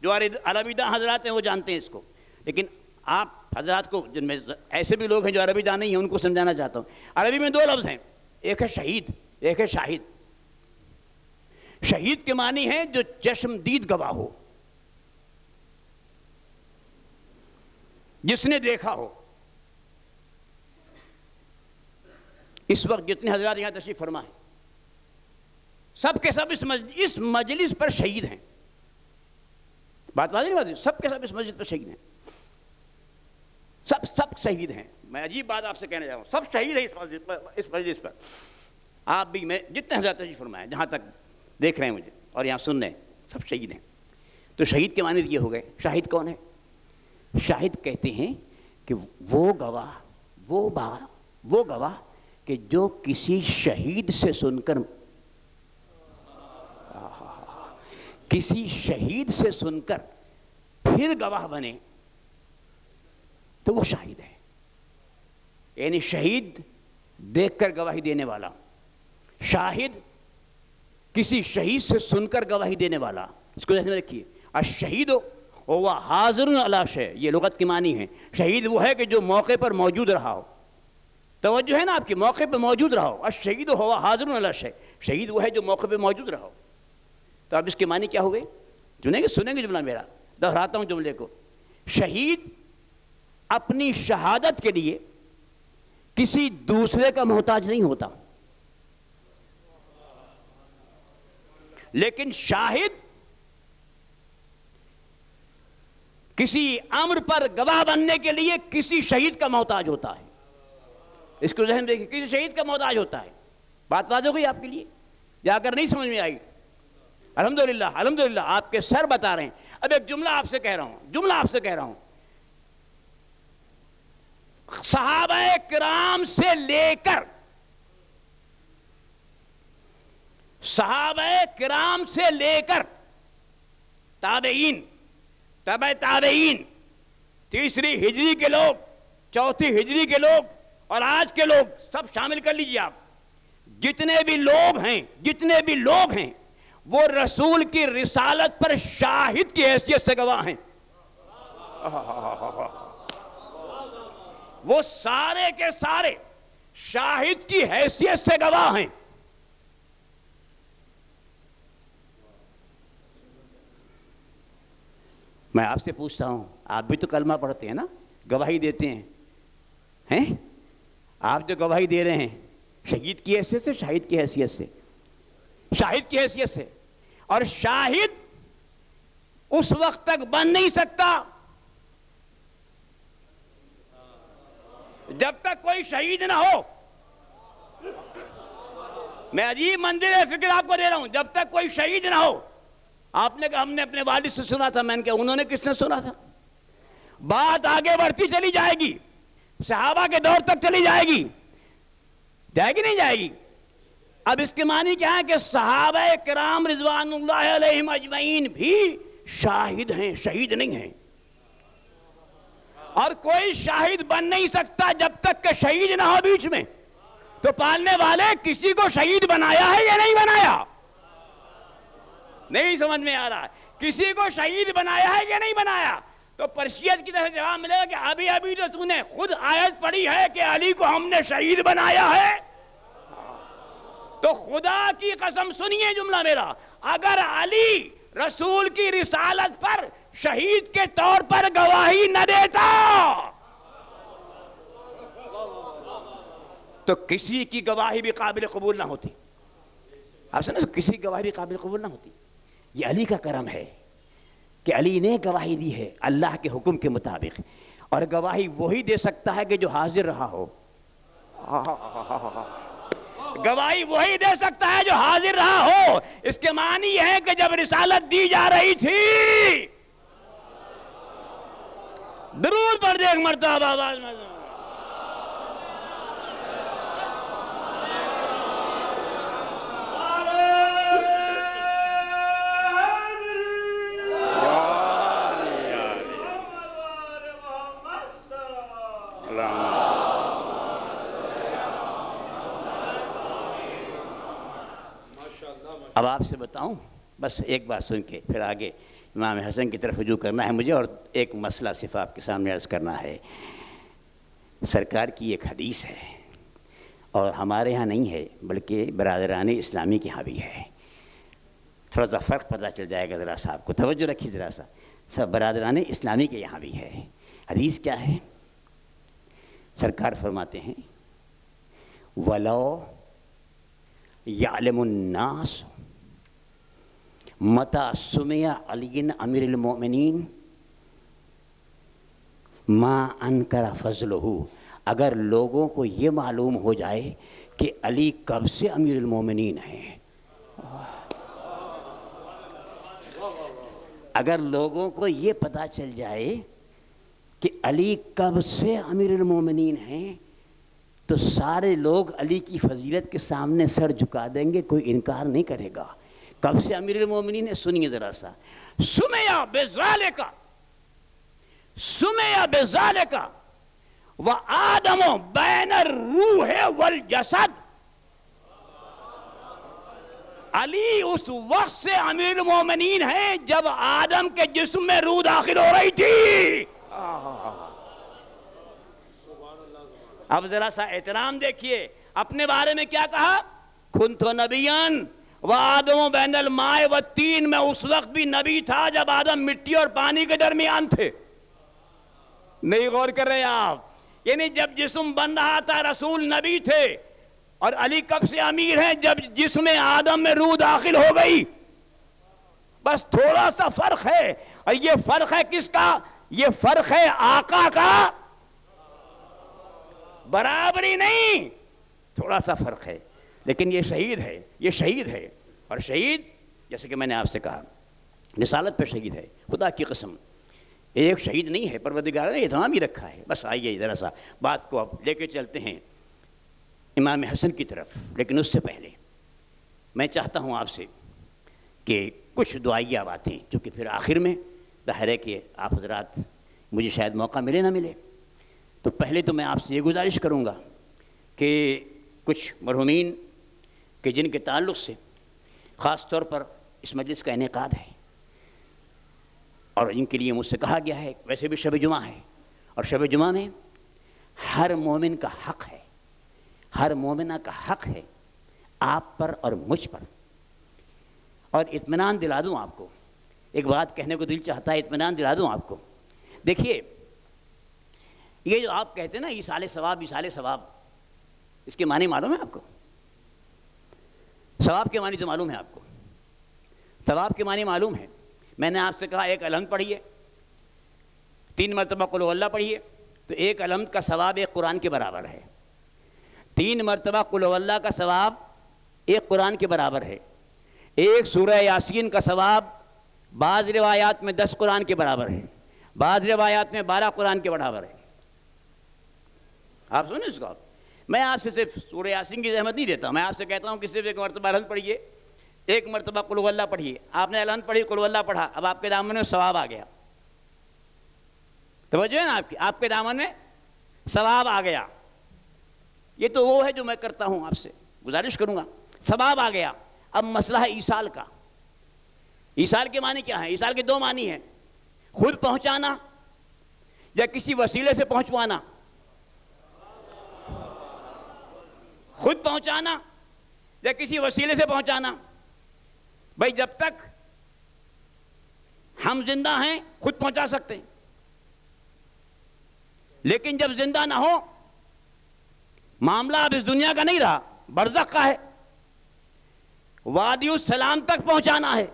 جو عربی داں حضرات ہیں وہ جانتے ہیں اس کو، لیکن آپ حضرات کو، جن میں ایسے بھی لوگ ہیں جو عربی داں نہیں ہیں، ان کو سمجھانا چاہتا ہوں۔ عربی میں 2 لفظ ہیں، ایک ہے شہید، ایک ہے شاہد۔ شہید کے معنی ہے جو چشمدید گواہ ہو، جس نے دیکھا ہو۔ اس وقت جتنے حضرات یہاں تشریف فرما ہیں، سب کے سب اس مجلس پر شہید ہیں۔ بات واضح نہیں؟ سب کے سب اس مجلس پر شہید ہیں، سب شہید ہیں۔ میں عجیب بات آپ سے کہنے جا رہا ہوں، سب شہید ہیں اس مجلس پر۔ آپ بھی، میں، جتنے حضرات تشریف فرمائے، جہاں تک دیکھ رہے ہیں مجھے اور یہاں سن رہے ہیں، سب شہید ہیں۔ تو شہید کے معنی یہ ہو گئے۔ شاہد کون ہے؟ شاہد کہتے ہیں کہ وہ گواہ کہ جو کسی شہید سے سن کر، کسی شہید سے سن کر پھر گواہ بنے تو وہ شاہد ہے۔ یعنی شہید دیکھ کر گواہی دینے والا، شاہد کسی شہید سے سن کر گواہی دینے والا۔ اس کو ذہن میں رکھیے، الشہید وہ حاضر علی شیء، یہ لغت کی معنی ہے۔ شہید وہ ہے کہ جو موقع پر موجود رہا ہو۔ توجہ ہے نا آپ کی، موقع پہ موجود رہا ہو۔ الشہید ہو حاضر علی شیء، شہید وہ ہے جو موقع پہ موجود رہا ہو۔ تو اب اس کے معنی کیا ہوئے؟ سنیں گے جملہ میرا، دہراتا ہوں جملے کو۔ شہید اپنی شہادت کے لیے کسی دوسرے کا محتاج نہیں ہوتا، لیکن شاہد کسی امر پر گواہ بننے کے لیے کسی شہید کا محتاج ہوتا ہے۔ اس کو ذہن دیکھیں، کسی شہید کا محتاج ہوتا ہے۔ بات واضح ہوئی آپ کے لیے؟ یا اگر نہیں سمجھ میں آئی، الحمدللہ آپ کے سر بتا رہے ہیں۔ اب ایک جملہ آپ سے کہہ رہا ہوں، صحابہ کرام سے لے کر تابعین، تبع تابعین، 3 ہجری کے لوگ، 4 ہجری کے لوگ اور آج کے لوگ، سب شامل کر لیجئے آپ۔ جتنے بھی لوگ ہیں وہ رسول کی رسالت پر شاہد کی حیثیت سے گواہ ہیں۔ وہ سارے کے سارے شاہد کی حیثیت سے گواہ ہیں۔ میں آپ سے پوچھتا ہوں، آپ بھی تو کلمہ پڑھتے ہیں نا، گواہی دیتے ہیں، آپ جو گواہی دے رہے ہیں شہید کی حیثیت سے، شاہد کی حیثیت سے، شاہد کی حیثیت سے۔ اور شاہد اس وقت تک بن نہیں سکتا جب تک کوئی شہید نہ ہو۔ میں عجیب منظر فکر آپ کو دے رہا ہوں، جب تک کوئی شہید نہ ہو۔ آپ نے کہا ہم نے اپنے والد سے سنا تھا، میں نے کہا انہوں نے کس نے سنا تھا؟ بات آگے بڑھتی چلی جائے گی، صحابہ کے دور تک چلی جائے گی نہیں جائے گی؟ اب اس کے معنی کیا ہے کہ صحابہ کرام رضوان اللہ علیہم اجمعین بھی شاہد ہیں، شہید نہیں ہیں۔ اور کوئی شاہد بن نہیں سکتا جب تک کہ شہید نہ ہو بیچ میں۔ تو پالنے والے کسی کو شہید بنایا ہے یا نہیں بنایا؟ نہیں سمجھ میں آ رہا، کسی کو شہید بنایا ہے یا نہیں بنایا؟ تو پرشیت کی طرف جواب ملے گا کہ ابھی تو نے خود آیت پڑھی ہے کہ علی کو ہم نے شہید بنایا ہے۔ تو خدا کی قسم سنیے جملہ میرا، اگر علی رسول کی رسالت پر شہید کے طور پر گواہی نہ دیتا تو کسی کی گواہی بھی قابل قبول نہ ہوتی. آپ سمجھیں، کسی کی گواہی بھی قابل قبول نہ ہوتی. یہ علی کا کرم ہے کہ علی نے گواہی دی ہے اللہ کے حکم کے مطابق، اور گواہی وہی دے سکتا ہے کہ جو حاضر رہا ہو. گواہی وہی دے سکتا ہے جو حاضر رہا ہو. اس کے معنی یہ ہے کہ جب رسالت دی جا رہی تھی، درود پڑھ دے ایک مرتبہ آواز میں، اب آپ سے بتاؤں، بس ایک بات سن کے پھر آگے امام حسن کی طرف رجوع کرنا ہے مجھے، اور ایک مسئلہ صرف آپ کے سامنے عرض کرنا ہے. سرکار کی ایک حدیث ہے، اور ہمارے ہاں نہیں ہے بلکہ برادران اسلامی کے ہاں بھی ہے. تھوڑا سا فرق پتہ چل جائے گا، ذرا سا آپ کو توجہ رکھیے ذرا سا. سب برادران اسلامی کے یہاں بھی ہے. حدیث کیا ہے؟ سرکار فرماتے ہیں وَلَوْ يَعْلَمُ النَّاسُ مَتَى سُمِعَ عَلِيٌّ أَمِيرُ الْمُؤْمِنِينَ مَا أَنْكَرَ فَضْلُهُ. اگر لوگوں کو یہ معلوم ہو جائے کہ علی کب سے امیر المومنین ہیں، اگر لوگوں کو یہ پتہ چل جائے کہ علی کب سے امیر المومنین ہیں، تو سارے لوگ علی کی فضیلت کے سامنے سر جھکا دیں گے، کوئی انکار نہیں کرے گا. کب سے امیر المومنین ہے؟ سنیے ذرا سا. سمع بذالک، سمع بذالک وآدم بین الروح والجسد. علی اس وقت سے امیر المومنین ہیں جب آدم کے جسم میں روح داخل ہو رہی تھی. اب ذرا سا احترام دیکھیے، اپنے بارے میں کیا کہا؟ کنت نبیًا وآدم بین الماء والطین. میں اس وقت بھی نبی تھا جب آدم مٹی اور پانی کے درمیان تھے. نہیں غور کر رہے آپ؟ یعنی جب جسم بن رہا تھا رسول نبی تھے، اور علی کب سے امیر ہیں؟ جب جسم آدم میں روح داخل ہو گئی. بس تھوڑا سا فرق ہے، اور یہ فرق ہے کس کا؟ یہ فرق ہے آقا کا. برابری نہیں، تھوڑا سا فرق ہے. لیکن یہ شہید ہے، یہ شہید ہے. اور شہید جیسے کہ میں نے آپ سے کہا رسالت پہ شہید ہے. خدا کی قسم ایک شہید نہیں ہے، پروردگار نے اہتمام ہی رکھا ہے. بس آئیے ذرا سا بات کو اب لے کے چلتے ہیں امام حسن کی طرف. لیکن اس سے پہلے میں چاہتا ہوں آپ سے کہ کچھ دعائیہ باتیں، چونکہ پھر آخر میں ظاہر ہے کہ آپ حضرات مجھے شاید موقع ملے نہ ملے، تو پہلے تو میں آپ سے یہ گزارش کروں گا کہ کچھ مرحومین کہ جن کے تعلق سے خاص طور پر اس مجلس کا انعقاد ہے، اور ان کے لیے مجھ سے کہا گیا ہے، ویسے بھی شب جمعہ ہے، اور شب جمعہ میں ہر مومن کا حق ہے، ہر مومنہ کا حق ہے آپ پر اور مجھ پر. اور اطمینان دلا دوں آپ کو، ایک بات کہنے کو دل چاہتا ہے، اطمینان دلا دوں آپ کو. دیکھیے یہ جو آپ کہتے ہیں نا ایصال ثواب، ایصال ثواب، اس کے معنی معلوم ہے آپ کو؟ ثواب کے معنی تو معلوم ہے آپ کو، ثواب کے معنی معلوم ہے. میں نے آپ سے کہا ایک الحمد پڑھیے، 3 مرتبہ قل هو اللہ پڑھیے، تو ایک الحمد کا ثواب ایک قرآن کے برابر ہے. 3 مرتبہ قل هو اللہ کا ثواب ایک قرآن کے برابر ہے. ایک سورہ یاسین کا ثواب بعض روایات میں 10 قرآن کے برابر ہے، بعض روایات میں 12 قرآن کے برابر ہے. آپ سنیں اس کو. میں آپ سے صرف سورہ یاسین کی زحمت نہیں دیتا، میں آپ سے کہتا ہوں کہ صرف ایک مرتبہ الحمد پڑھیے، ایک مرتبہ قل هو اللہ پڑھیے. آپ نے الحمد پڑھی، قل هو اللہ پڑھا، اب آپ کے دامن میں ثواب آ گیا. توجہ ہے نا آپ کی؟ آپ کے دامن میں ثواب آ گیا. یہ تو وہ ہے جو میں کرتا ہوں، آپ سے گزارش کروں گا، ثواب آ گیا. اب مسئلہ ہے ایصال کا. ایصال کے معنی کیا ہے؟ ایصال کے 2 معنی ہیں، خود پہنچانا یا کسی وسیلے سے پہنچوانا. خود پہنچانا یا کسی وسیلے سے پہنچانا. بھائی جب تک ہم زندہ ہیں خود پہنچا سکتے ہیں، لیکن جب زندہ نہ ہو معاملہ اب اس دنیا کا نہیں رہا، برزخ کا ہے. وادی السلام تک پہنچانا ہے.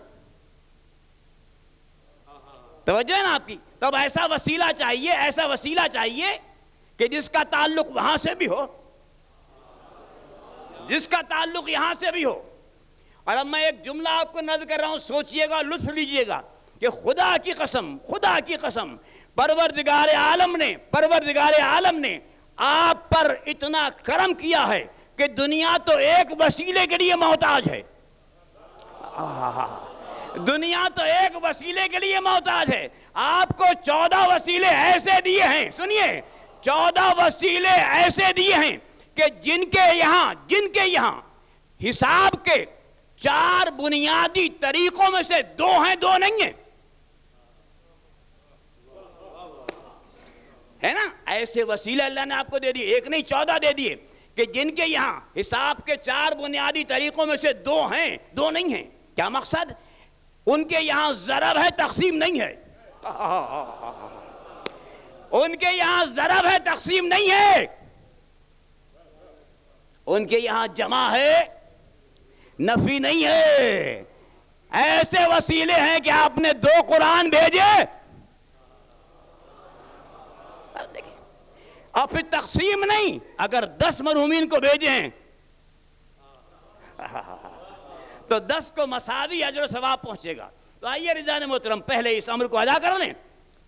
توجہ ہے نا آپ کی؟ تب ایسا وسیلہ چاہیے کہ جس کا تعلق وہاں سے بھی ہو، جس کا تعلق یہاں سے بھی ہو. اور اب میں ایک جملہ آپ کو نقل کر رہا ہوں، سوچئے گا، لطف لیجئے گا کہ خدا کی قسم پروردگار عالم نے آپ پر اتنا کرم کیا ہے کہ دنیا تو ایک وسیلے کے لیے محتاج ہے. دنیا تو ایک وسیلے کے لیے محتاج ہے. آپ کو 14 وسیلے ایسے دیے ہیں، سنیے، 14 وسیلے ایسے دیے ہیں کہ جن کے یہاں حساب کے 4 بنیادی طریقوں میں سے 2 ہیں، 2 نہیں ہیں. ہے نا؟ ایسے وسیلے اللہ نے آپ کو دے دیے، ایک نہیں 14 دے دیے کہ جن کے یہاں حساب کے 4 بنیادی طریقوں میں سے 2 ہیں، 2 نہیں ہیں. کیا مقصد؟ ان کے یہاں ضرب ہے، تقسیم نہیں ہے. ان کے یہاں ضرب ہے، تقسیم نہیں ہے. ان کے یہاں جمع ہے، نفی نہیں ہے. ایسے وسیلے ہیں کہ آپ نے 2 قرآن بھیجے اور پھر تقسیم نہیں، اگر 10 مرحومین کو بھیجے ہیں تو 10 کو مساوی اجر و ثواب پہنچے گا. تو آئیے رضوان محترم پہلے اس امر کو ادا کر لیں،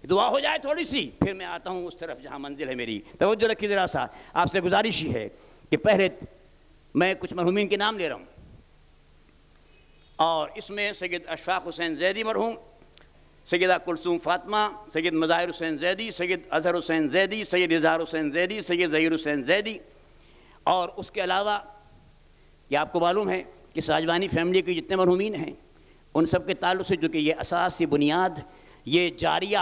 دعا ہو جائے تھوڑی سی، پھر میں آتا ہوں اس طرف جہاں منزل ہے میری. توجہ رکھیے ذرا سا، آپ سے گزارش ہی ہے کہ پہلے میں کچھ مرحومین کے نام لے رہا ہوں، اور اس میں سید اشفاق حسین زیدی مرحوم، سیدہ کلثوم فاطمہ، سید مظاہر حسین زیدی، سید اظہر حسین زیدی، سید اظہار حسین زیدی، سید ظہیر حسین زیدی. اور اس کے علاوہ یہ آپ کو معلوم ہے کہ ساجوانی فیملی کے جتنے مرحومین ہیں ان سب کے تعلق سے، جو کہ یہ اساسی بنیاد، یہ جاریہ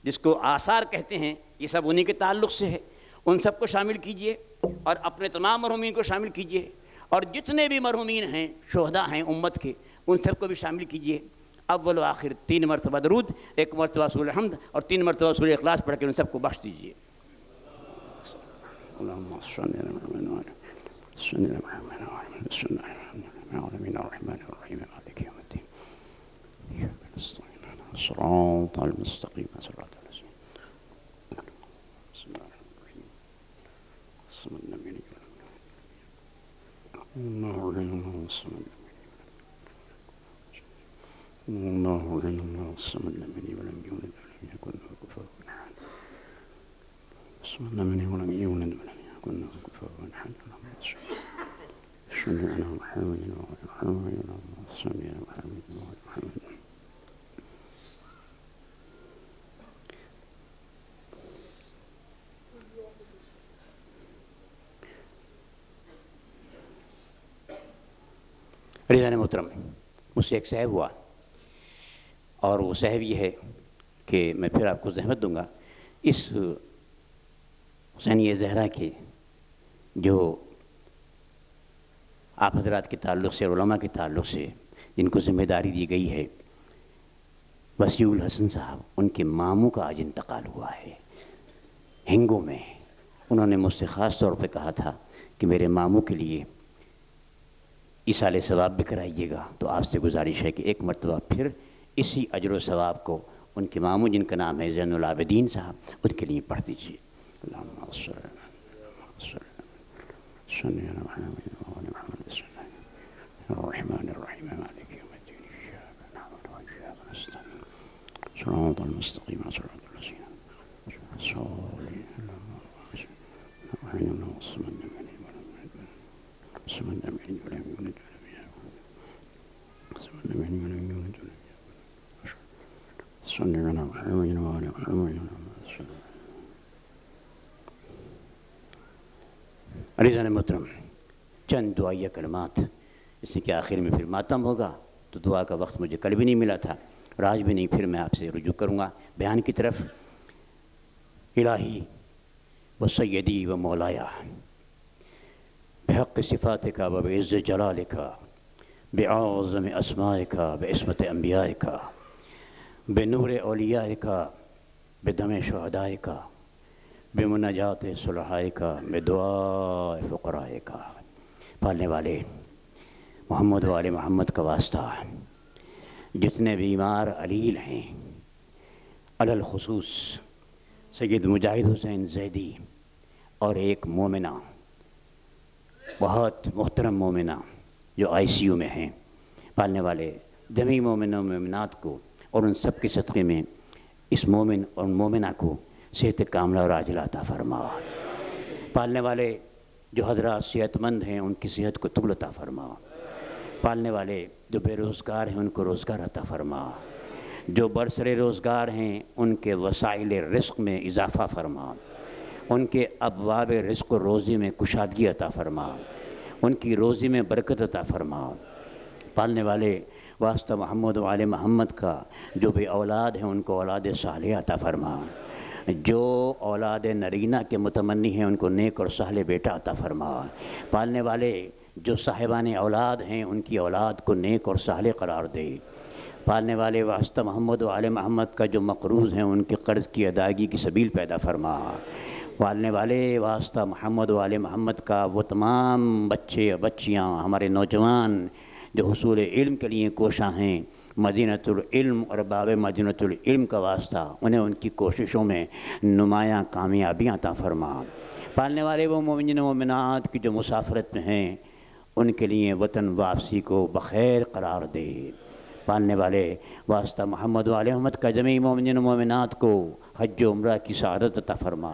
جس کو آثار کہتے ہیں، یہ سب انہی کے تعلق سے ہے. ان سب کو شامل کیجئے اور اپنے تمام مرحومین کو شامل کیجئے، اور جتنے بھی مرحومین ہیں، شہداء ہیں امت کے، ان سب کو بھی شامل کیجئے. اول و آخر 3 مرتبہ درود، 1 مرتبہ سورہ الحمد اور 3 مرتبہ سورہ اخلاص پڑھ کے ان سب کو بخش دیجئے. اللہم صلی اللہ علیہ وسلم. بسم اللہ الرحمن الرحیم. بسم اللہ الرحمن الرحیم. مالک یوم الدین. ایاک نستعین اهدنا الصراط المستقیم صراط الذین انعمت علیہم. بسم اللہ الرحمن الرحیم. بسم اللہ الرحمن الرحیم. الله الله الصمد لم يلد ولم يولد ولم يكن له كفوا احد. بسم الله من ولم يولد ولم يكن له كفوا احد. اللهم صل على محمد وعلى محمد. اللهم صل على محمد وعلى محمد. رضوان محترم، مجھ سے ایک سہو ہوا، اور وہ سہو یہ ہے کہ میں پھر آپ کو زحمت دوں گا، اس حسینیہ زہرا کے جو آپ حضرات کے تعلق سے، علماء کے تعلق سے جن کو ذمہ داری دی گئی ہے، وسیع الحسن صاحب، ان کے ماموں کا آج انتقال ہوا ہے ہنگو میں. انہوں نے مجھ سے خاص طور پہ کہا تھا کہ میرے ماموں کے لیے ایصال ثواب بھی کرائیے گا. تو آپ سے گزارش ہے کہ ایک مرتبہ پھر اسی اجر و ثواب کو ان کے ماموں جن کا نام ہے زین العابدین صاحب، ان کے لیے پڑھ دیجیے. اللہم صلی علی محمد وعلی محمد. بسم اللہ الرحمن الرحیم. مالک یوم الدین. ایاک نعبد و ایاک نستعین. صراط المستقیم صراط الذین انعمت علیہم. عزیزان محترم، چند دعائیہ کلمات، اس کے آخر میں پھر ماتم ہوگا، تو دعا کا وقت مجھے کل بھی نہیں ملا تھا اور آج بھی نہیں. پھر میں آپ سے رجوع کروں گا بیان کی طرف. الہی و سیدی و مولایا، بحق صفاتک و بعز جلالک بعظم اسمائک بعصمت انبیائک بنور اولیائک بدم شہدائک بمناجات صلحائک بدعاء فقرائک۔ پالنے والے محمد و آل محمد کا واسطہ جتنے بیمار علیل ہیں، علی الخصوص سید مجاہد حسین زیدی اور ایک مومنہ، بہت محترم مومنہ جو آئی سی یو میں ہیں، پالنے والے جمیع مومنوں مومنات کو اور ان سب کے صدقے میں اس مومن اور مومنہ کو صحت کاملہ اور عاجلہ عطا فرما۔ پالنے والے جو حضرات صحت مند ہیں ان کی صحت کو طول عطا فرما۔ پالنے والے جو بے روزگار ہیں ان کو روزگار عطا فرما۔ جو برسر روزگار ہیں ان کے وسائل رزق میں اضافہ فرما۔ ان کے ابواب رزق و روزی میں کشادگی عطا فرما۔ ان کی روزی میں برکت عطا فرما۔ پالنے والے واسطہ محمد و آل محمد کا جو بھی اولاد ہیں ان کو اولاد صالحہ عطا فرما۔ جو اولاد نرینہ کے متمنی ہیں ان کو نیک اور صالح بیٹا عطا فرما۔ پالنے والے جو صاحبان اولاد ہیں ان کی اولاد کو نیک اور صالح قرار دے۔ پالنے والے واسطہ محمد و آل محمد کا جو مقروض ہیں ان کے قرض کی ادائیگی کی سبیل پیدا فرما۔ پالنے والے واسطہ محمد و آل محمد کا وہ تمام بچے اور بچیاں ہمارے نوجوان جو حصول علم کے لیے کوشاں ہیں، مدینۃ العلم اور باب مدینۃ العلم کا واسطہ انہیں ان کی کوششوں میں نمایاں کامیابیاں عطا فرما۔ پالنے والے وہ مومنین و مومنات کی جو مسافرت میں ہیں ان کے لیے وطن واپسی کو بخیر قرار دے۔ پالنے والے واسطہ محمد و آل محمد کا جمیع مومنین و مومنات کو حج و عمرہ کی سعادت عطا فرما۔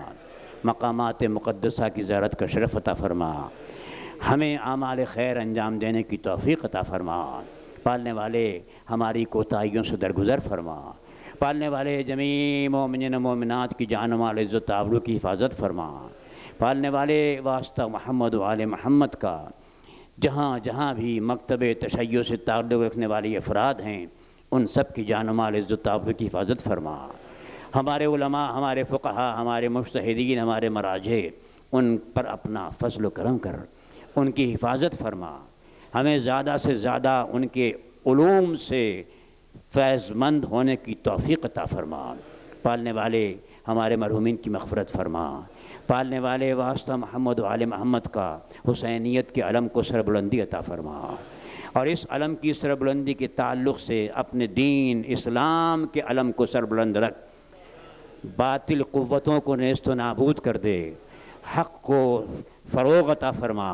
مقامات مقدسہ کی زیارت کا شرف عطا فرما۔ ہمیں اعمال خیر انجام دینے کی توفیق عطا فرما۔ پالنے والے ہماری کوتاہیوں سے درگزر فرما۔ پالنے والے جمیع مومنین و مومنات کی جان و مال عزت و آبرو کی حفاظت فرما۔ پالنے والے واسطہ محمد و آل محمد کا جہاں جہاں بھی مکتب تشیع سے تعلق رکھنے والی افراد ہیں ان سب کی جان و مال عزت و آبرو کی حفاظت فرما۔ ہمارے علماء، ہمارے فقہاء، ہمارے مجتہدین، ہمارے مراجع ان پر اپنا فضل و کرم کر ان کی حفاظت فرما۔ ہمیں زیادہ سے زیادہ ان کے علوم سے فیض مند ہونے کی توفیق عطا فرما۔ پالنے والے ہمارے مرحومین کی مغفرت فرما۔ پالنے والے واسطہ محمد و آل محمد کا حسینیت کے علم کو سربلندی عطا فرما، اور اس علم کی سربلندی کے تعلق سے اپنے دین اسلام کے علم کو سربلند رکھ، باطل قوتوں کو نیست و نابود کر دے، حق کو فروغ عطا فرما،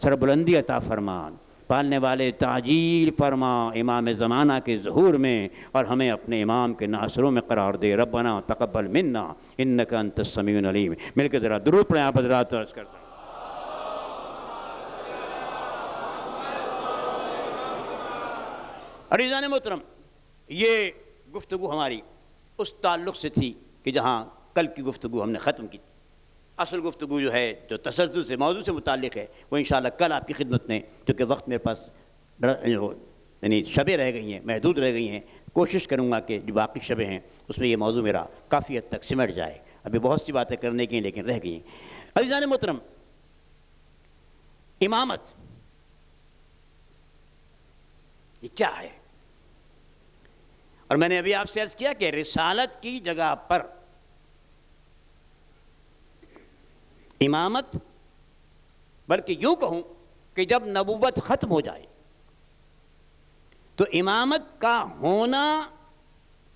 سربلندی عطا فرما۔ پالنے والے تعجیل فرما امام زمانہ کے ظہور میں، اور ہمیں اپنے امام کے ناصروں میں قرار دے۔ ربنا تقبل منا انک انت السمیع العلیم۔ مل کے ذرا درود پڑھیں آپ حضرات، عرض کرتا ہوں۔ عزیزان محترم، یہ گفتگو ہماری اس تعلق سے تھی کہ جہاں کل کی گفتگو ہم نے ختم کی تھی۔ اصل گفتگو جو ہے جو تسلسل سے موضوع سے متعلق ہے وہ انشاءاللہ کل آپ کی خدمت میں، چونکہ وقت میرے پاس یعنی شبیں رہ گئی ہیں، محدود رہ گئی ہیں، کوشش کروں گا کہ جو باقی شبیں ہیں اس میں یہ موضوع میرا کافی حد تک سمٹ جائے۔ ابھی بہت سی باتیں کرنے کی ہیں لیکن رہ گئی ہیں۔ عزیزان محترم، امامت یہ کیا ہے؟ اور میں نے ابھی آپ سے عرض کیا کہ رسالت کی جگہ پر امامت، بلکہ یوں کہوں کہ جب نبوت ختم ہو جائے تو امامت کا ہونا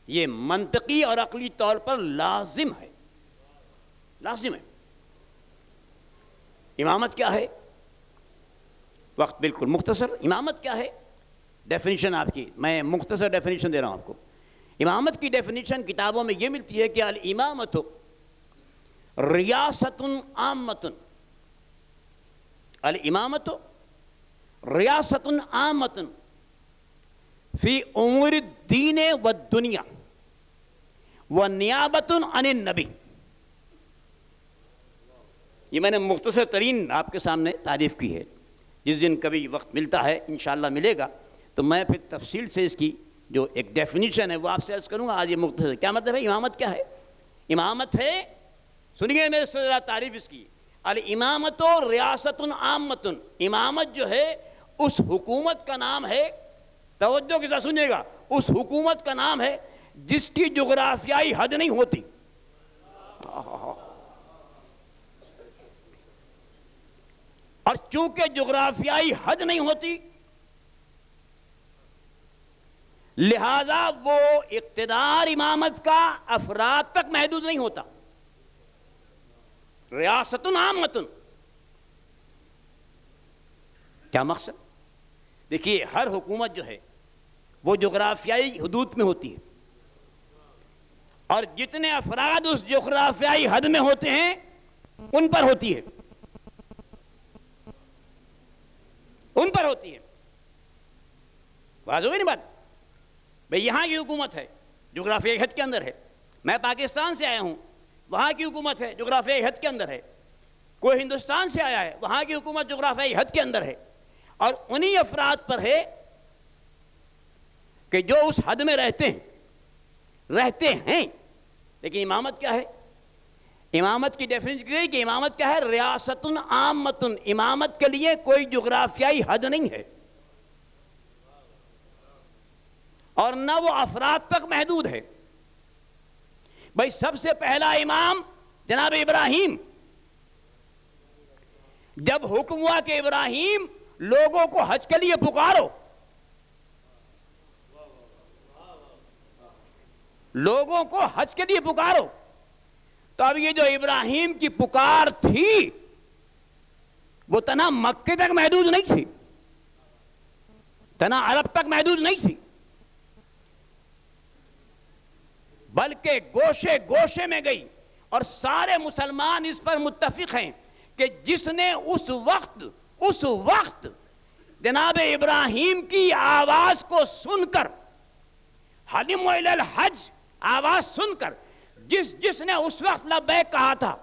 یہ منطقی اور عقلی طور پر لازم ہے، لازم ہے۔ امامت کیا ہے؟ وقت بالکل مختصر، امامت کیا ہے؟ ڈیفینیشن آپ کی، میں مختصر ڈیفینیشن دے رہا ہوں آپ کو۔ امامت کی ڈیفینیشن کتابوں میں یہ ملتی ہے کہ الامامت ریاست عامۃ، الامامت ریاست عامۃ فی امور الدین والدنیا ونیابۃ عن النبی۔ یہ میں نے مختصر ترین آپ کے سامنے تعریف کی ہے۔ جس دن کبھی وقت ملتا ہے انشاءاللہ ملے گا تو میں پھر تفصیل سے اس کی جو ایک ڈیفینیشن ہے وہ آپ سے عرض کروں گا۔ آج یہ مختصر کیا مطلب ہے؟ امامت کیا ہے؟ امامت ہے، سنیے میرے سے ذرا تعریف اس کی، الامامت ریاست عامۃ، امامت جو ہے اس حکومت کا نام ہے، توجہ کے ساتھ سنیے گا، اس حکومت کا نام ہے جس کی جغرافیائی حد نہیں ہوتی. اور چونکہ جغرافیائی حد نہیں ہوتی لہذا وہ اقتدار امامت کا افراد تک محدود نہیں ہوتا. ریاست عامۃ، کیا مقصد؟ دیکھیے ہر حکومت جو ہے وہ جغرافیائی حدود میں ہوتی ہے، اور جتنے افراد اس جغرافیائی حد میں ہوتے ہیں ان پر ہوتی ہے، ان پر ہوتی ہے. واضح ہوئی نہیں بات؟ بھئی یہاں کی حکومت ہے جغرافیائی حد کے اندر ہے، میں پاکستان سے آیا ہوں وہاں کی حکومت ہے جغرافیائی حد کے اندر ہے، کوئی ہندوستان سے آیا ہے وہاں کی حکومت جغرافیائی حد کے اندر ہے، اور انہی افراد پر ہے کہ جو اس حد میں رہتے ہیں. لیکن امامت کیا ہے؟ امامت کی ڈیفینیشن کی گئی کہ امامت کیا ہے؟ ریاست عامۃ، امامت کے لیے کوئی جغرافیائی حد نہیں ہے اور نہ وہ افراد تک محدود ہے. بھئی سب سے پہلا امام جناب ابراہیم، جب حکم ہوا کہ ابراہیم لوگوں کو حج کے لیے پکارو، لوگوں کو حج کے لیے پکارو، تو اب یہ جو ابراہیم کی پکار تھی وہ تنہا مکے تک محدود نہیں تھی، تنہا عرب تک محدود نہیں تھی، بلکہ گوشے گوشے میں گئی. اور سارے مسلمان اس پر متفق ہیں کہ جس نے اس وقت جناب ابراہیم کی آواز کو سن کر، حلم الی الحج آواز سن کر جس نے اس وقت لبیک کہا تھا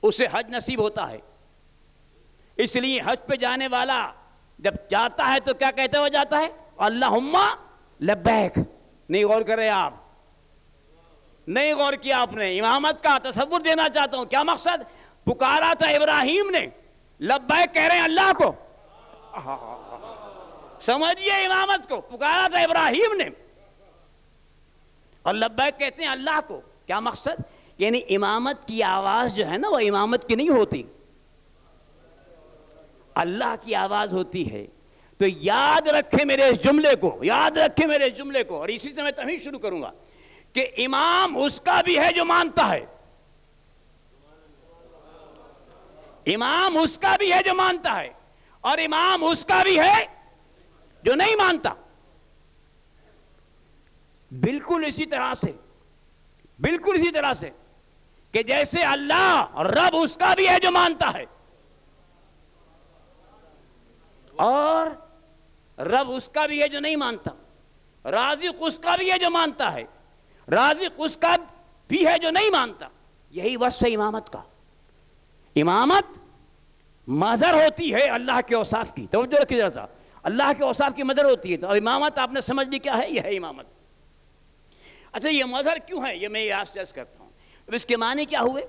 اسے حج نصیب ہوتا ہے. اس لیے حج پہ جانے والا جب جاتا ہے تو کیا کہتے ہوئے جاتا ہے؟ اللہم لبیک. نہیں غور کر رہے آپ، نہیں غور کیا آپ نے. امامت کا تصور دینا چاہتا ہوں. کیا مقصد؟ پکارا تھا ابراہیم نے، لبیک کہہ رہے ہیں اللہ کو. سمجھئے امامت کو، پکارا تھا ابراہیم نے اور لبیک کہتے ہیں اللہ کو. کیا مقصد؟ یعنی امامت کی آواز جو ہے نا وہ امامت کی نہیں ہوتی، اللہ کی آواز ہوتی ہے. تو یاد رکھیں میرے اس جملے کو، یاد رکھیں میرے اس جملے کو. اور اسی سے میں تمہیں شروع کروں گا کہ امام اس کا بھی ہے جو مانتا ہے، امام اس کا بھی ہے جو مانتا ہے، اور امام اس کا بھی ہے جو نہیں مانتا. بالکل اسی طرح سے کہ جیسے اللہ رب اس کا بھی ہے جو مانتا ہے، اور رب اس کا بھی ہے جو نہیں مانتا. رازق اس کا بھی ہے جو مانتا ہے، رازق اس کا بھی ہے جو نہیں مانتا. یہی وصف ہے امامت کا. امامت مظہر ہوتی ہے اللہ کے اوصاف کی. توجہ رکھیے ذرا سا، اللہ کے اوصاف کی مظہر ہوتی ہے. تو امامت آپ نے سمجھ لی کیا ہے؟ یہ ہے امامت. اچھا یہ مظہر کیوں ہے؟ یہ میں یاد سے عرض کرتا ہوں. اب اس کے معنی کیا ہوئے؟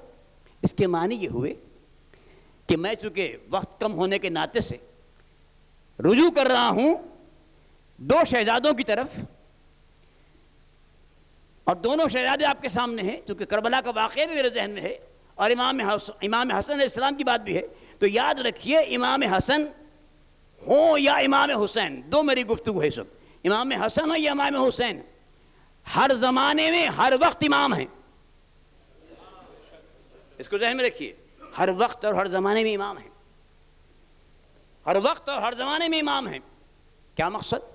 اس کے معنی یہ ہوئے کہ میں چونکہ وقت کم ہونے کے ناطے سے رجوع کر رہا ہوں دو شہزادوں کی طرف، اور دونوں شہزادے آپ کے سامنے ہیں. چونکہ کربلا کا واقعہ بھی میرے ذہن میں ہے اور امام حسن علیہ السلام کی بات بھی ہے. تو یاد رکھیے امام حسن ہوں یا امام حسین، دو میری گفتگو ہے سب. امام حسن ہو یا امام حسین، ہر زمانے میں ہر وقت امام ہیں. اس کو ذہن میں رکھیے، ہر وقت اور ہر زمانے میں امام ہیں، ہر وقت اور ہر زمانے میں امام ہیں. کیا مقصد؟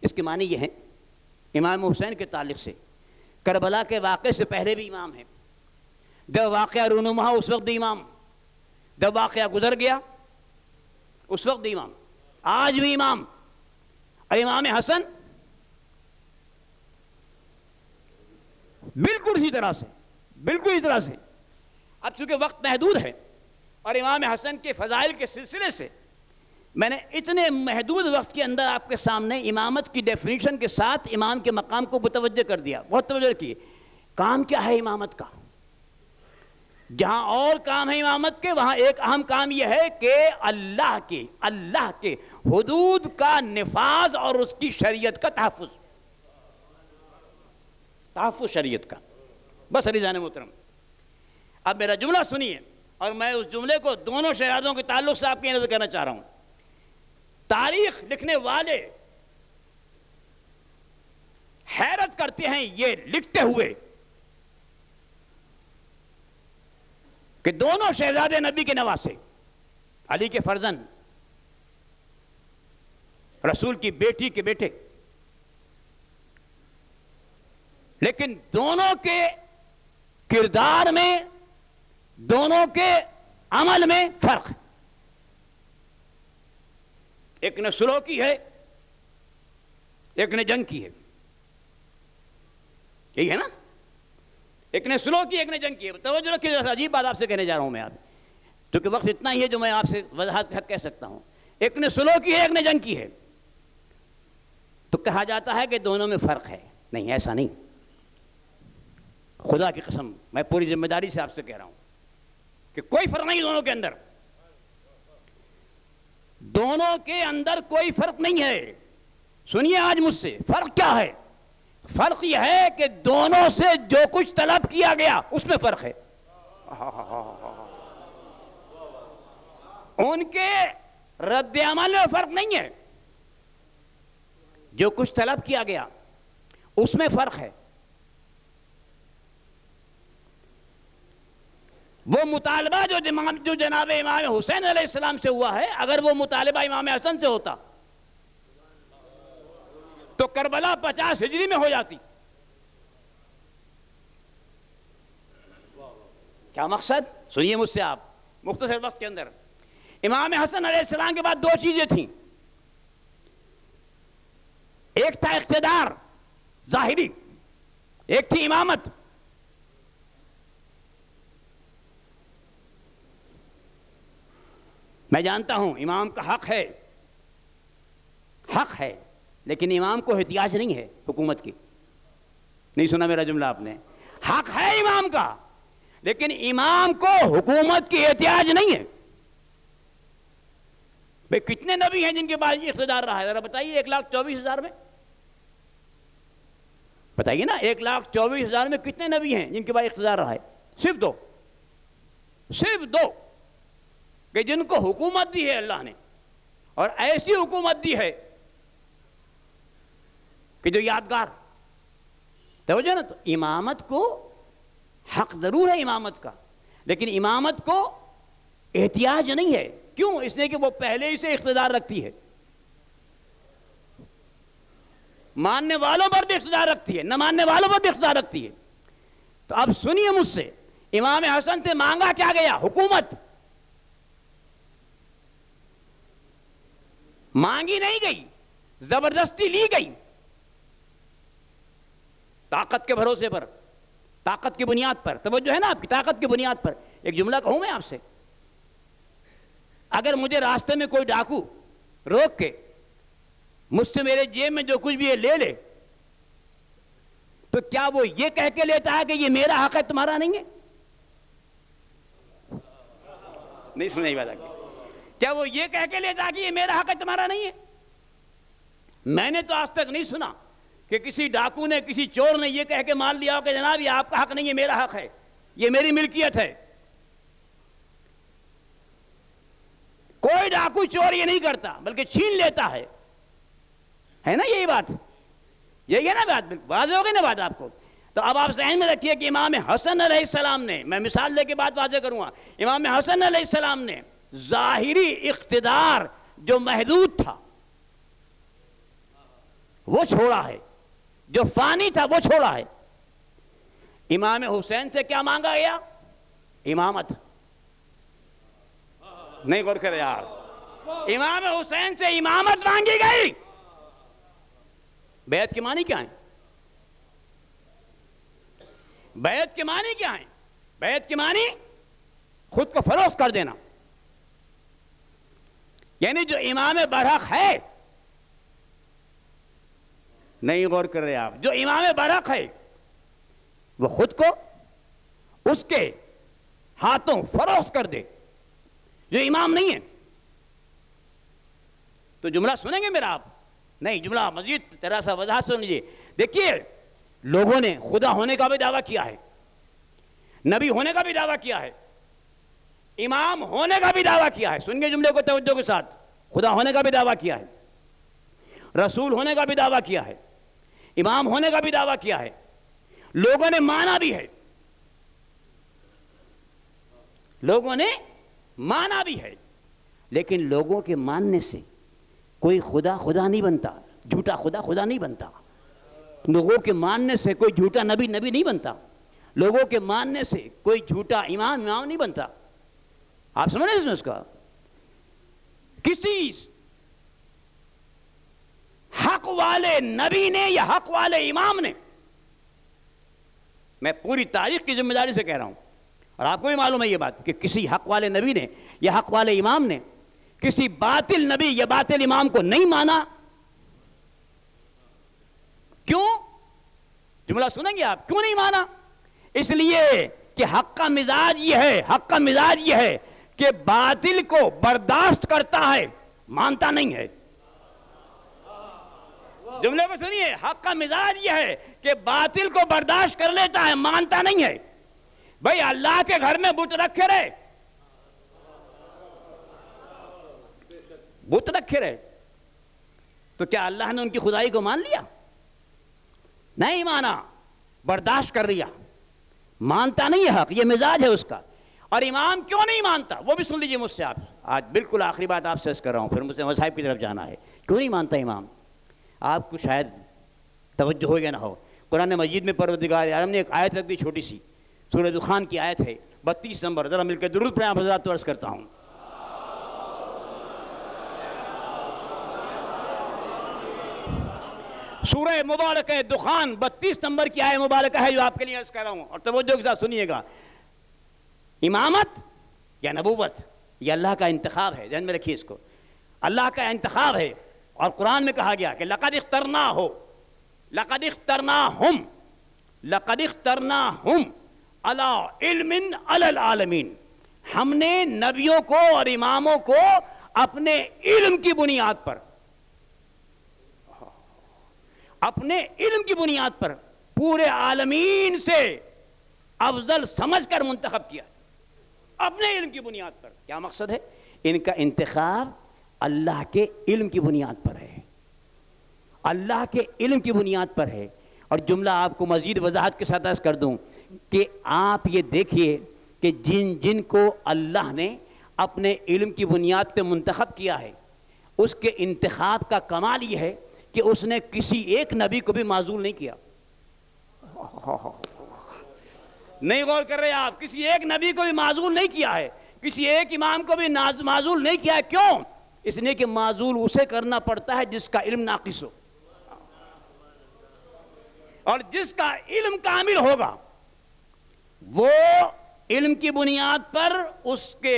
اس کے معنی یہ ہے امام حسین کے تعلق سے کربلا کے واقعے سے پہلے بھی امام ہیں، جب واقعہ رونما اس وقت بھی امام، جب واقعہ گزر گیا اس وقت بھی امام، آج بھی امام. اور امام حسن بالکل اسی طرح سے. اب چونکہ وقت محدود ہے اور امام حسن کے فضائل کے سلسلے سے میں نے اتنے محدود وقت کے اندر آپ کے سامنے امامت کی ڈیفینیشن کے ساتھ امام کے مقام کو متوجہ کر دیا. بہت توجہ رکھیے. کام کیا ہے امامت کا؟ جہاں اور کام ہے امامت کے، وہاں ایک اہم کام یہ ہے کہ اللہ کے حدود کا نفاذ اور اس کی شریعت کا تحفظ شریعت کا. بس عزیزان محترم، اب میرا جملہ سنیے، اور میں اس جملے کو دونوں شہزادوں کے تعلق سے آپ کی نظر کرنا چاہ رہا ہوں. تاریخ لکھنے والے حیرت کرتے ہیں یہ لکھتے ہوئے کہ دونوں شہزادے نبی کے نواسے، علی کے فرزند، رسول کی بیٹی کے بیٹے، لیکن دونوں کے کردار میں، دونوں کے عمل میں فرق ہے. ایک نے سلو کی ہے، ایک نے جنگ کی ہے. یہی ہے نا؟ ایک نے سلو کی، ایک نے جنگ کی ہے. توجہ رکھیے، عجیب بات آپ سے کہنے جا رہا ہوں میں. کیونکہ وقت اتنا ہی ہے جو میں آپ سے وضاحت کے حق کہہ سکتا ہوں. ایک نے سلو کی ہے، ایک نے جنگ کی ہے. تو کہا جاتا ہے کہ دونوں میں فرق ہے. نہیں، ایسا نہیں. خدا کی قسم، میں پوری ذمہ داری سے آپ سے کہہ رہا ہوں کہ کوئی فرق نہیں دونوں کے اندر. دونوں کے اندر کوئی فرق نہیں ہے. سنیے آج مجھ سے، فرق کیا ہے؟ فرق یہ ہے کہ دونوں سے جو کچھ طلب کیا گیا اس میں فرق ہے. ان کے رد عمل میں فرق نہیں ہے. جو کچھ طلب کیا گیا اس میں فرق ہے. وہ مطالبہ جو جناب امام حسین علیہ السلام سے ہوا ہے، اگر وہ مطالبہ امام حسن سے ہوتا تو کربلا 50 ہجری میں ہو جاتی. کیا مقصد؟ سنیے مجھ سے آپ مختصر وقت کے اندر. امام حسن علیہ السلام کے بعد دو چیزیں تھیں. ایک تھا اقتدار ظاہری، ایک تھی امامت. میں جانتا ہوں امام کا حق ہے، لیکن امام کو احتیاج نہیں ہے حکومت کی. نہیں سنا میرا جملہ آپ نے؟ حق ہے امام کا، لیکن امام کو حکومت کی احتیاج نہیں ہے. بھئی کتنے نبی ہیں جن کے پاس اقتدار رہا ہے؟ ذرا بتائیے. 1,24,000 میں بتائیے نا، 1,24,000 میں کتنے نبی ہیں جن کے پاس اقتدار رہا ہے؟ صرف دو کہ جن کو حکومت دی ہے اللہ نے، اور ایسی حکومت دی ہے کہ جو یادگار. توجہ نا. تو امامت کو حق ضرور ہے امامت کا، لیکن امامت کو احتیاج نہیں ہے. کیوں؟ اس لیے کہ وہ پہلے ہی سے اقتدار رکھتی ہے. ماننے والوں پر بھی اقتدار رکھتی ہے، نہ ماننے والوں پر بھی اقتدار رکھتی ہے. تو اب سنیے مجھ سے، امام حسن سے مانگا کیا گیا؟ حکومت. مانگی نہیں گئی، زبردستی لی گئی. طاقت کے بھروسے پر، طاقت کی بنیاد پر. توجہ ہے نا آپ کی؟ طاقت کی بنیاد پر. ایک جملہ کہوں میں آپ سے، اگر مجھے راستے میں کوئی ڈاکو روک کے مجھ سے میرے جیب میں جو کچھ بھی ہے لے لے، تو کیا وہ یہ کہہ کے لیتا ہے کہ یہ میرا حق ہے، تمہارا نہیں ہے؟ نہیں سنائی بات آگے. کیا وہ یہ کہہ کے لیتا ہے کہ یہ میرا حق ہے، تمہارا نہیں ہے؟ میں نے تو آج تک نہیں سنا کہ کسی ڈاکو نے، کسی چور نے یہ کہہ کے مال لیا ہو کہ جناب یہ آپ کا حق نہیں ہے، میرا حق ہے، یہ میری ملکیت ہے. کوئی ڈاکو چور یہ نہیں کرتا، بلکہ چھین لیتا ہے نا؟ یہی بات، یہی ہے نا بات؟ واضح ہو گئی نا بات آپ کو؟ تو اب آپ ذہن میں رکھیے کہ امام حسن علیہ السلام نے، میں مثال دے کے بات واضح کروں گا، امام حسن علیہ السلام نے ظاہری اقتدار جو محدود تھا وہ چھوڑا ہے، جو فانی تھا وہ چھوڑا ہے. امام حسین سے کیا مانگا گیا؟ امامت. نہیں غور کرے یار. امام حسین سے امامت مانگی گئی. بیعت کے معنی کیا ہیں؟ بیعت کے معنی کیا ہیں؟ بیعت کے معنی خود کو فروخت کر دینا. یعنی جو امام برحق ہے، نہیں غور کر رہے آپ، جو امام برحق ہے وہ خود کو اس کے ہاتھوں فروخت کر دے جو امام نہیں ہے. تو جملہ سنیں گے میرا آپ؟ نہیں، جملہ مزید طرح سا وضاحت سن لیجیے. دیکھیے، لوگوں نے خدا ہونے کا بھی دعویٰ کیا ہے، نبی ہونے کا بھی دعویٰ کیا ہے، امام ہونے کا بھی دعویٰ کیا ہے. سنیے جملے کو توجہ کے ساتھ. خدا ہونے کا بھی دعویٰ کیا ہے، رسول ہونے کا بھی دعویٰ کیا ہے، امام ہونے کا بھی دعویٰ کیا ہے. لوگوں نے مانا بھی ہے، لوگوں نے مانا بھی ہے. لیکن لوگوں کے ماننے سے کوئی خدا خدا نہیں بنتا، جھوٹا خدا خدا نہیں بنتا. لوگوں کے ماننے سے کوئی جھوٹا نبی نبی نہیں بنتا. لوگوں کے ماننے سے کوئی جھوٹا امام امام نہیں بنتا. آپ سمجھ رہے ہیں اس کا؟ کسی حق والے نبی نے یا حق والے امام نے، میں پوری تاریخ کی ذمہ داری سے کہہ رہا ہوں اور آپ کو بھی معلوم ہے یہ بات، کہ کسی حق والے نبی نے یا حق والے امام نے کسی باطل نبی یا باطل امام کو نہیں مانا. کیوں؟ جملہ سنیں گے آپ. کیوں نہیں مانا؟ اس لیے کہ حق کا مزاج یہ ہے، حق کا مزاج یہ ہے کہ باطل کو برداشت کرتا ہے، مانتا نہیں ہے. جملے میں سنیے، حق کا مزاج یہ ہے کہ باطل کو برداشت کر لیتا ہے، مانتا نہیں ہے. بھئی اللہ کے گھر میں بت رکھے رہے، بت رکھے رہے، تو کیا اللہ نے ان کی خدائی کو مان لیا؟ نہیں مانا، برداشت کر لیا، مانتا نہیں ہے. حق یہ مزاج ہے اس کا. اور امام کیوں نہیں مانتا وہ بھی سن لیجئے مجھ سے. آپ آج بالکل آخری بات آپ سے کر رہا ہوں، پھر مجھ سے مذاہب کی طرف جانا ہے. کیوں نہیں مانتا امام؟ آپ کو شاید توجہ ہو یا نہ ہو، قرآن مجید میں پروردگار عالم نے ایک آیت رکھ دی چھوٹی سی، سورہ دخان کی آیت ہے 32 نمبر. ذرا مل کے درود پڑھیں آپ حضرات تو عرض کرتا ہوں. سورہ مبارکہ دخان 32 نمبر کی آیت مبارکہ ہے جو آپ کے لیے عرض کر رہا ہوں، اور توجہ کے ساتھ سنیے گا. امامت یا نبوت یہ اللہ کا انتخاب ہے، ذہن میں رکھیے اس کو. اللہ کا انتخاب ہے، اور قرآن میں کہا گیا کہ لَقَدْ اخْتَرْنَاهُ لَقَدْ اخْتَرْنَاهُمْ لَقَدْ اخْتَرْنَاهُمْ عَلَىٰ عِلْمٍ عَلَى الْعَالَمِينَ. ہم نے نبیوں کو اور اماموں کو اپنے علم کی بنیاد پر، اپنے علم کی بنیاد پر پورے عالمین سے افضل سمجھ کر منتخب کیا. اپنے علم کی بنیاد پر. کیا مقصد ہے؟ ان کا انتخاب اللہ کے علم کی بنیاد پر ہے، اللہ کے علم کی بنیاد پر ہے. اور جملہ آپ کو مزید وضاحت کے ساتھ عرض کر دوں کہ آپ یہ دیکھیے کہ جن کو اللہ نے اپنے علم کی بنیاد پہ منتخب کیا ہے، اس کے انتخاب کا کمال یہ ہے کہ اس نے کسی ایک نبی کو بھی معزول نہیں کیا. نہیں غور کر رہے آپ؟ کسی ایک نبی کو بھی معزول نہیں کیا ہے، کسی ایک امام کو بھی معزول نہیں کیا ہے. کیوں؟ اس لیے کہ معزول اسے کرنا پڑتا ہے جس کا علم ناقص ہو، اور جس کا علم کامل ہوگا وہ علم کی بنیاد پر اس کے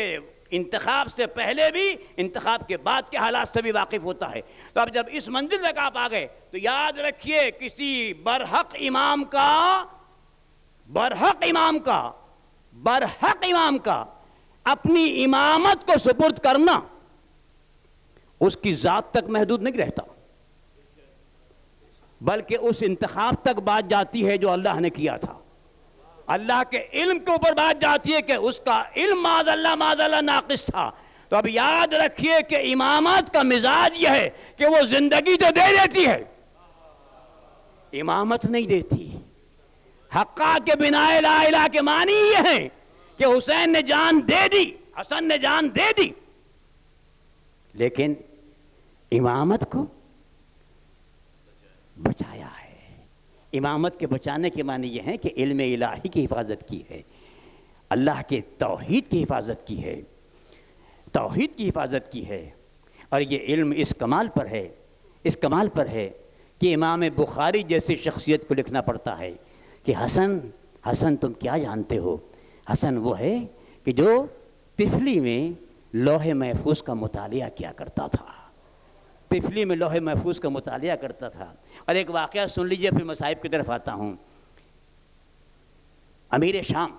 انتخاب سے پہلے بھی، انتخاب کے بعد کے حالات سے بھی واقف ہوتا ہے. تو اب جب اس منزل تک آپ آ گئے تو یاد رکھیے، کسی برحق امام کا اپنی امامت کو سپرد کرنا اس کی ذات تک محدود نہیں رہتا، بلکہ اس انتخاب تک بات جاتی ہے جو اللہ نے کیا تھا. اللہ کے علم کے اوپر بات جاتی ہے کہ اس کا علم معاذ اللہ ناقص تھا. تو اب یاد رکھیے کہ امامت کا مزاج یہ ہے کہ وہ زندگی تو دے دیتی ہے، امامت نہیں دیتی. حقا کے بنا لا الہ کے معنی یہ ہے کہ حسین نے جان دے دی، حسن نے جان دے دی، لیکن امامت کو بچایا ہے. امامت کے بچانے کے معنی یہ ہے کہ علم الہی کی حفاظت کی ہے، اللہ کے توحید کی حفاظت کی ہے، توحید کی حفاظت کی ہے. اور یہ علم اس کمال پر ہے کہ امام بخاری جیسی شخصیت کو لکھنا پڑتا ہے کہ حسن تم کیا جانتے ہو؟ حسن وہ ہے کہ جو طفلی میں لوح محفوظ کا مطالعہ کیا کرتا تھا، طفلی میں لوح محفوظ کا مطالعہ کرتا تھا. اور ایک واقعہ سن لیجئے پھر مصائب کی طرف آتا ہوں. امیر شام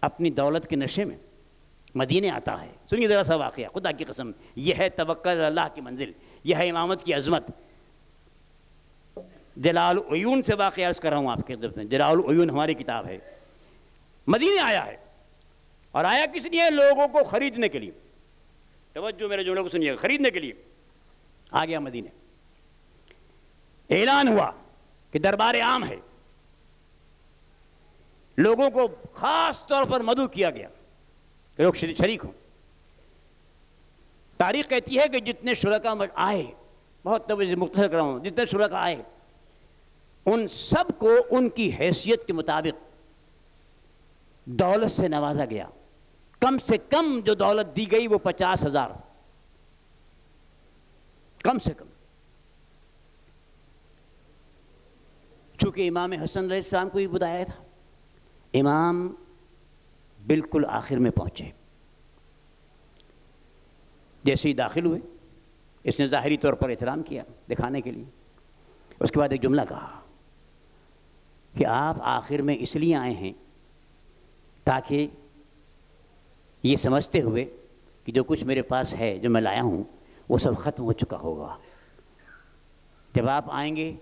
اپنی دولت کے نشے میں مدینے آتا ہے. سنیے ذرا سا واقعہ, خدا کی قسم یہ ہے توکل اللہ کی منزل, یہ ہے امامت کی عظمت. جلال العیون سے واقعہ عرض کر رہا ہوں آپ کے خدمت میں. جلال العیون ہماری کتاب ہے. مدینے آیا ہے, اور آیا کس لیے؟ لوگوں کو خریدنے کے لیے. توجہ میرے جملے کو سنیے گا, خریدنے کے لیے آ گیا مدینے. اعلان ہوا کہ دربار عام ہے, لوگوں کو خاص طور پر مدعو کیا گیا کہ لوگ شریک ہوں. تاریخ کہتی ہے کہ جتنے شرکا آئے, بہت مختصر کر رہا ہوں, جتنے شرکا آئے ان سب کو ان کی حیثیت کے مطابق دولت سے نوازا گیا. کم سے کم جو دولت دی گئی وہ 50,000, کم سے کم. چونکہ امام حسن علیہ السلام کو یہ بتایا تھا. امام بالکل آخر میں پہنچے. جیسے ہی داخل ہوئے, اس نے ظاہری طور پر احترام کیا دکھانے کے لیے. اس کے بعد ایک جملہ کہا کہ آپ آخر میں اس لیے آئے ہیں تاکہ یہ سمجھتے ہوئے کہ جو کچھ میرے پاس ہے, جو میں لایا ہوں, وہ سب ختم ہو چکا ہوگا. جب آپ آئیں گے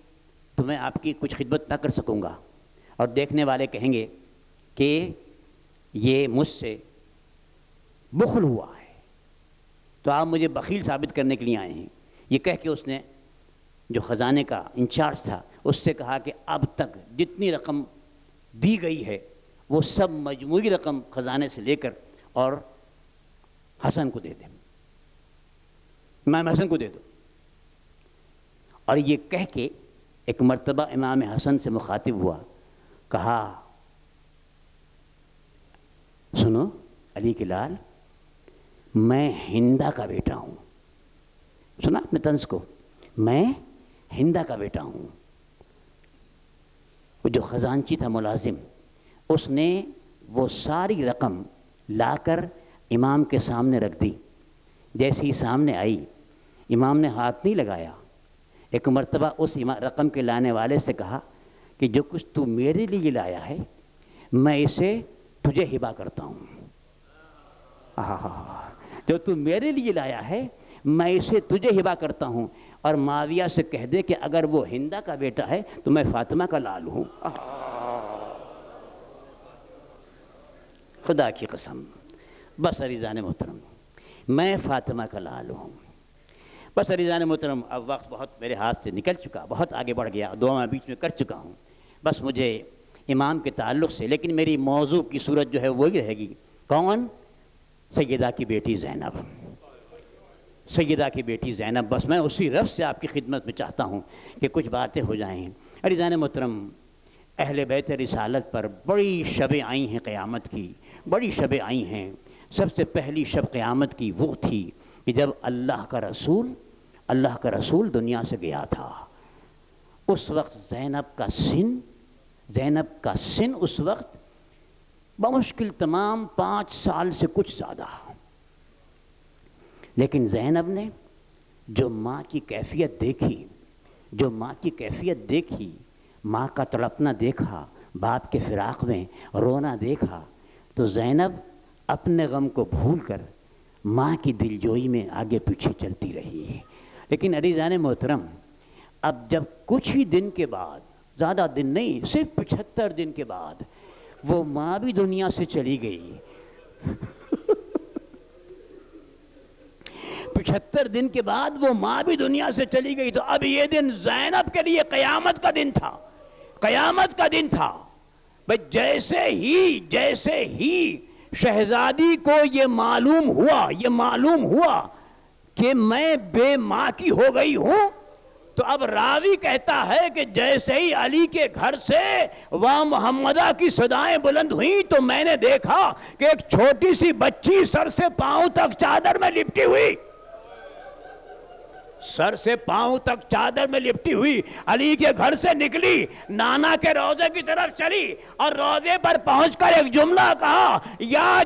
تو میں آپ کی کچھ خدمت نہ کر سکوں گا, اور دیکھنے والے کہیں گے کہ یہ مجھ سے بخل ہوا ہے, تو آپ مجھے بخیل ثابت کرنے کے لیے آئے ہیں. یہ کہہ کے اس نے جو خزانے کا انچارج تھا اس سے کہا کہ اب تک جتنی رقم دی گئی ہے وہ سب مجموعی رقم خزانے سے لے کر اور حسن کو دے دیں, امام حسن کو دے دو. اور یہ کہہ کے ایک مرتبہ امام حسن سے مخاطب ہوا, کہا سنو علی کے لال, میں ہندا کا بیٹا ہوں. سنا آپ نے طنز کو, میں ہندا کا بیٹا ہوں. وہ جو خزانچی تھا ملازم, اس نے وہ ساری رقم لا کر امام کے سامنے رکھ دی. جیسے ہی سامنے آئی, امام نے ہاتھ نہیں لگایا. ایک مرتبہ اس رقم کے لانے والے سے کہا کہ جو کچھ تو میرے لیے لایا ہے میں اسے تجھے ہبہ کرتا ہوں. جو تو میرے لیے لایا ہے میں اسے تجھے ہبہ کرتا ہوں, اور معاویہ سے کہہ دے کہ اگر وہ ہندا کا بیٹا ہے تو میں فاطمہ کا لال ہوں. خدا کی قسم, بس عزیزان محترم, میں فاطمہ کا لال ہوں. بس عزیزان محترم, اب وقت بہت میرے ہاتھ سے نکل چکا, بہت آگے بڑھ گیا, دعا میں بیچ میں کر چکا ہوں. بس مجھے امام کے تعلق سے, لیکن میری موضوع کی صورت جو ہے وہی رہے گی. کون؟ سیدہ کی بیٹی زینب. سیدہ کی بیٹی زینب. بس میں اسی رفظ سے آپ کی خدمت میں چاہتا ہوں کہ کچھ باتیں ہو جائیں. عزیزان محترم, اہل بیت رسالت پر بڑی شبیں آئی ہیں قیامت کی, بڑی شبیں آئی ہیں. سب سے پہلی شب قیامت کی وہ تھی کہ جب اللہ کا رسول دنیا سے گیا تھا. اس وقت زینب کا سن اس وقت بمشکل تمام 5 سال سے کچھ زیادہ. لیکن زینب نے جو ماں کی کیفیت دیکھی, ماں کا تڑپنا دیکھا, باپ کے فراق میں رونا دیکھا, تو زینب اپنے غم کو بھول کر ماں کی دلجوئی میں آگے پیچھے چلتی رہی. لیکن عزیزان محترم, اب جب کچھ ہی دن کے بعد, زیادہ دن نہیں, صرف 75 دن کے بعد وہ ماں بھی دنیا سے چلی گئی. 75 دن کے بعد وہ ماں بھی دنیا سے چلی گئی, تو اب یہ دن زینب کے لیے قیامت کا دن تھا. قیامت کا دن تھا. جیسے ہی شہزادی کو یہ معلوم ہوا کہ میں بے ماں کی ہو گئی ہوں, تو اب راوی کہتا ہے کہ جیسے ہی علی کے گھر سے واہ محمدہ کی صدائیں بلند ہوئیں تو میں نے دیکھا کہ ایک چھوٹی سی بچی سر سے پاؤں تک چادر میں لپٹی ہوئی علی کے گھر سے نکلی, نانا کے روضے کی طرف چلی, اور روضے پر پہنچ کر ایک جملہ کہا, یا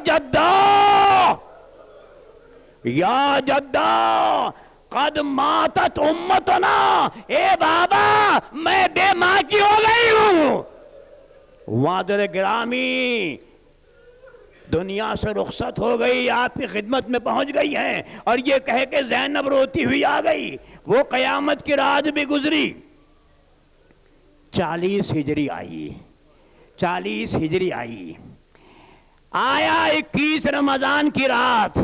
جدہ قد ماتت امتنا, اے بابا میں بے ماں کی ہو گئی ہوں. وادر گرامی, دنیا سے رخصت ہو گئی، آپ کی خدمت میں پہنچ گئی ہیں، اور یہ کہے کہ زینب روتی ہوئی آ گئی۔ وہ قیامت کی رات بھی گزری، 40 ہجری آئی، 40 ہجری آئی، آیا 21 رمضان کی رات،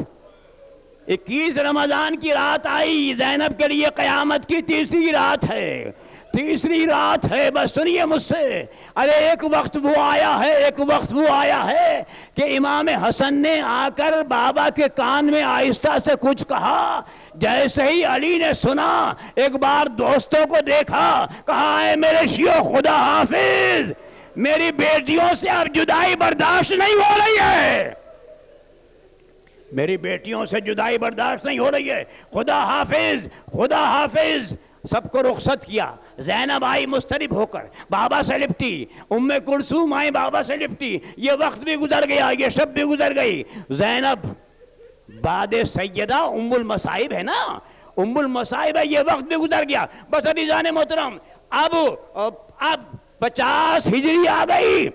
21 رمضان کی رات آئی، زینب کے لیے قیامت کی تیسری رات ہے، تیسری رات ہے۔ بس سنیے مجھ سے، ارے ایک وقت وہ آیا ہے، ایک وقت وہ آیا ہے کہ امام حسن نے آ کر بابا کے کان میں آہستہ سے کچھ کہا، جیسے ہی علی نے سنا، ایک بار دوستوں کو دیکھا، کہا اے میرے شیعو خدا حافظ، میری بیٹیوں سے اب جدائی برداشت نہیں ہو رہی ہے، میری بیٹیوں سے جدائی برداشت نہیں ہو رہی ہے، خدا حافظ، خدا حافظ۔ سب کو رخصت کیا، زینب آئی مسترب ہو کر، بابا سے لپٹی، ام کلثوم آئی بابا سے لپٹی، یہ وقت بھی گزر گیا، یہ شب بھی گزر گئی۔ زینب بعد سیدہ ام المصائب ہے نا، ام المصائب ہے، یہ وقت بھی گزر گیا۔ بس عزیزان محترم، اب 50 ہجری آ گئی،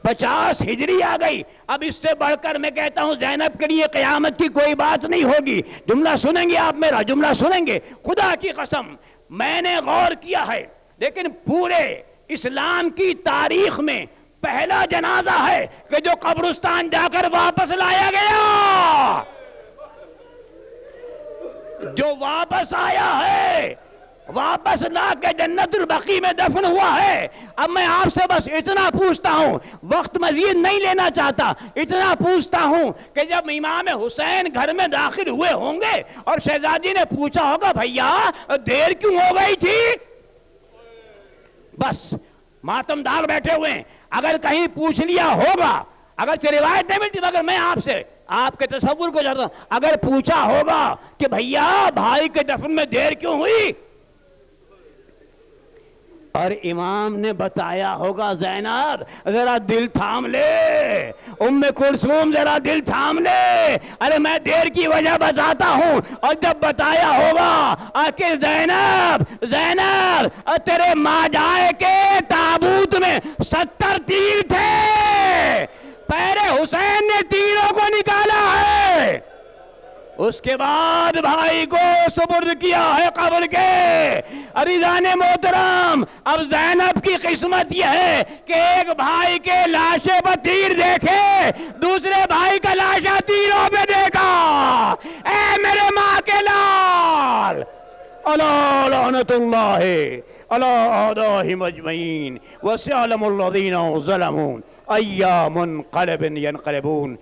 50 ہجری آ گئی۔ اب اس سے بڑھ کر میں کہتا ہوں زینب کے لیے قیامت کی کوئی بات نہیں ہوگی۔ جملہ سنیں گے آپ، میرا جملہ سنیں گے، خدا کی قسم میں نے غور کیا ہے، لیکن پورے اسلام کی تاریخ میں پہلا جنازہ ہے کہ جو قبرستان جا کر واپس لایا گیا، جو واپس آیا ہے، واپس لا کے جنت البقیع میں دفن ہوا ہے۔ اب میں آپ سے بس اتنا پوچھتا ہوں، وقت مزید نہیں لینا چاہتا، اتنا پوچھتا ہوں کہ جب امام حسین گھر میں داخل ہوئے ہوں گے اور شہزادی نے پوچھا ہوگا بھیا دیر کیوں ہو گئی تھی، بس ماتمدار بیٹھے ہوئے ہیں، اگر کہیں پوچھ لیا ہوگا، اگر روایت نہیں ملتی، مگر میں آپ سے آپ کے تصور کو جاتا ہوں، اگر پوچھا ہوگا کہ بھیا بھائی کے دفن میں دیر کیوں ہوئی، اور امام نے بتایا ہوگا زینب ذرا دل تھام لے، ام کلثوم ذرا دل تھام لے، ارے میں دیر کی وجہ بتاتا ہوں، اور جب بتایا ہوگا کہ زینب زینب تیرے ماجائے کے تابوت میں 70 تیر تھے، پیر حسین نے تیروں کو نکالا ہے، اس کے بعد بھائی کو سپرد کیا ہے قبر کے۔ عزیزان محترم، اب زینب کی قسمت یہ ہے کہ ایک بھائی کے لاشے پر تیر دیکھے، دوسرے بھائی کا لاشا تیروں پہ دیکھا، اے میرے ماں کے لال، الا لعنت اللہ علی اعدائہم اجمعین وسيعلم الذین ظلموا أي منقلب ينقلبون۔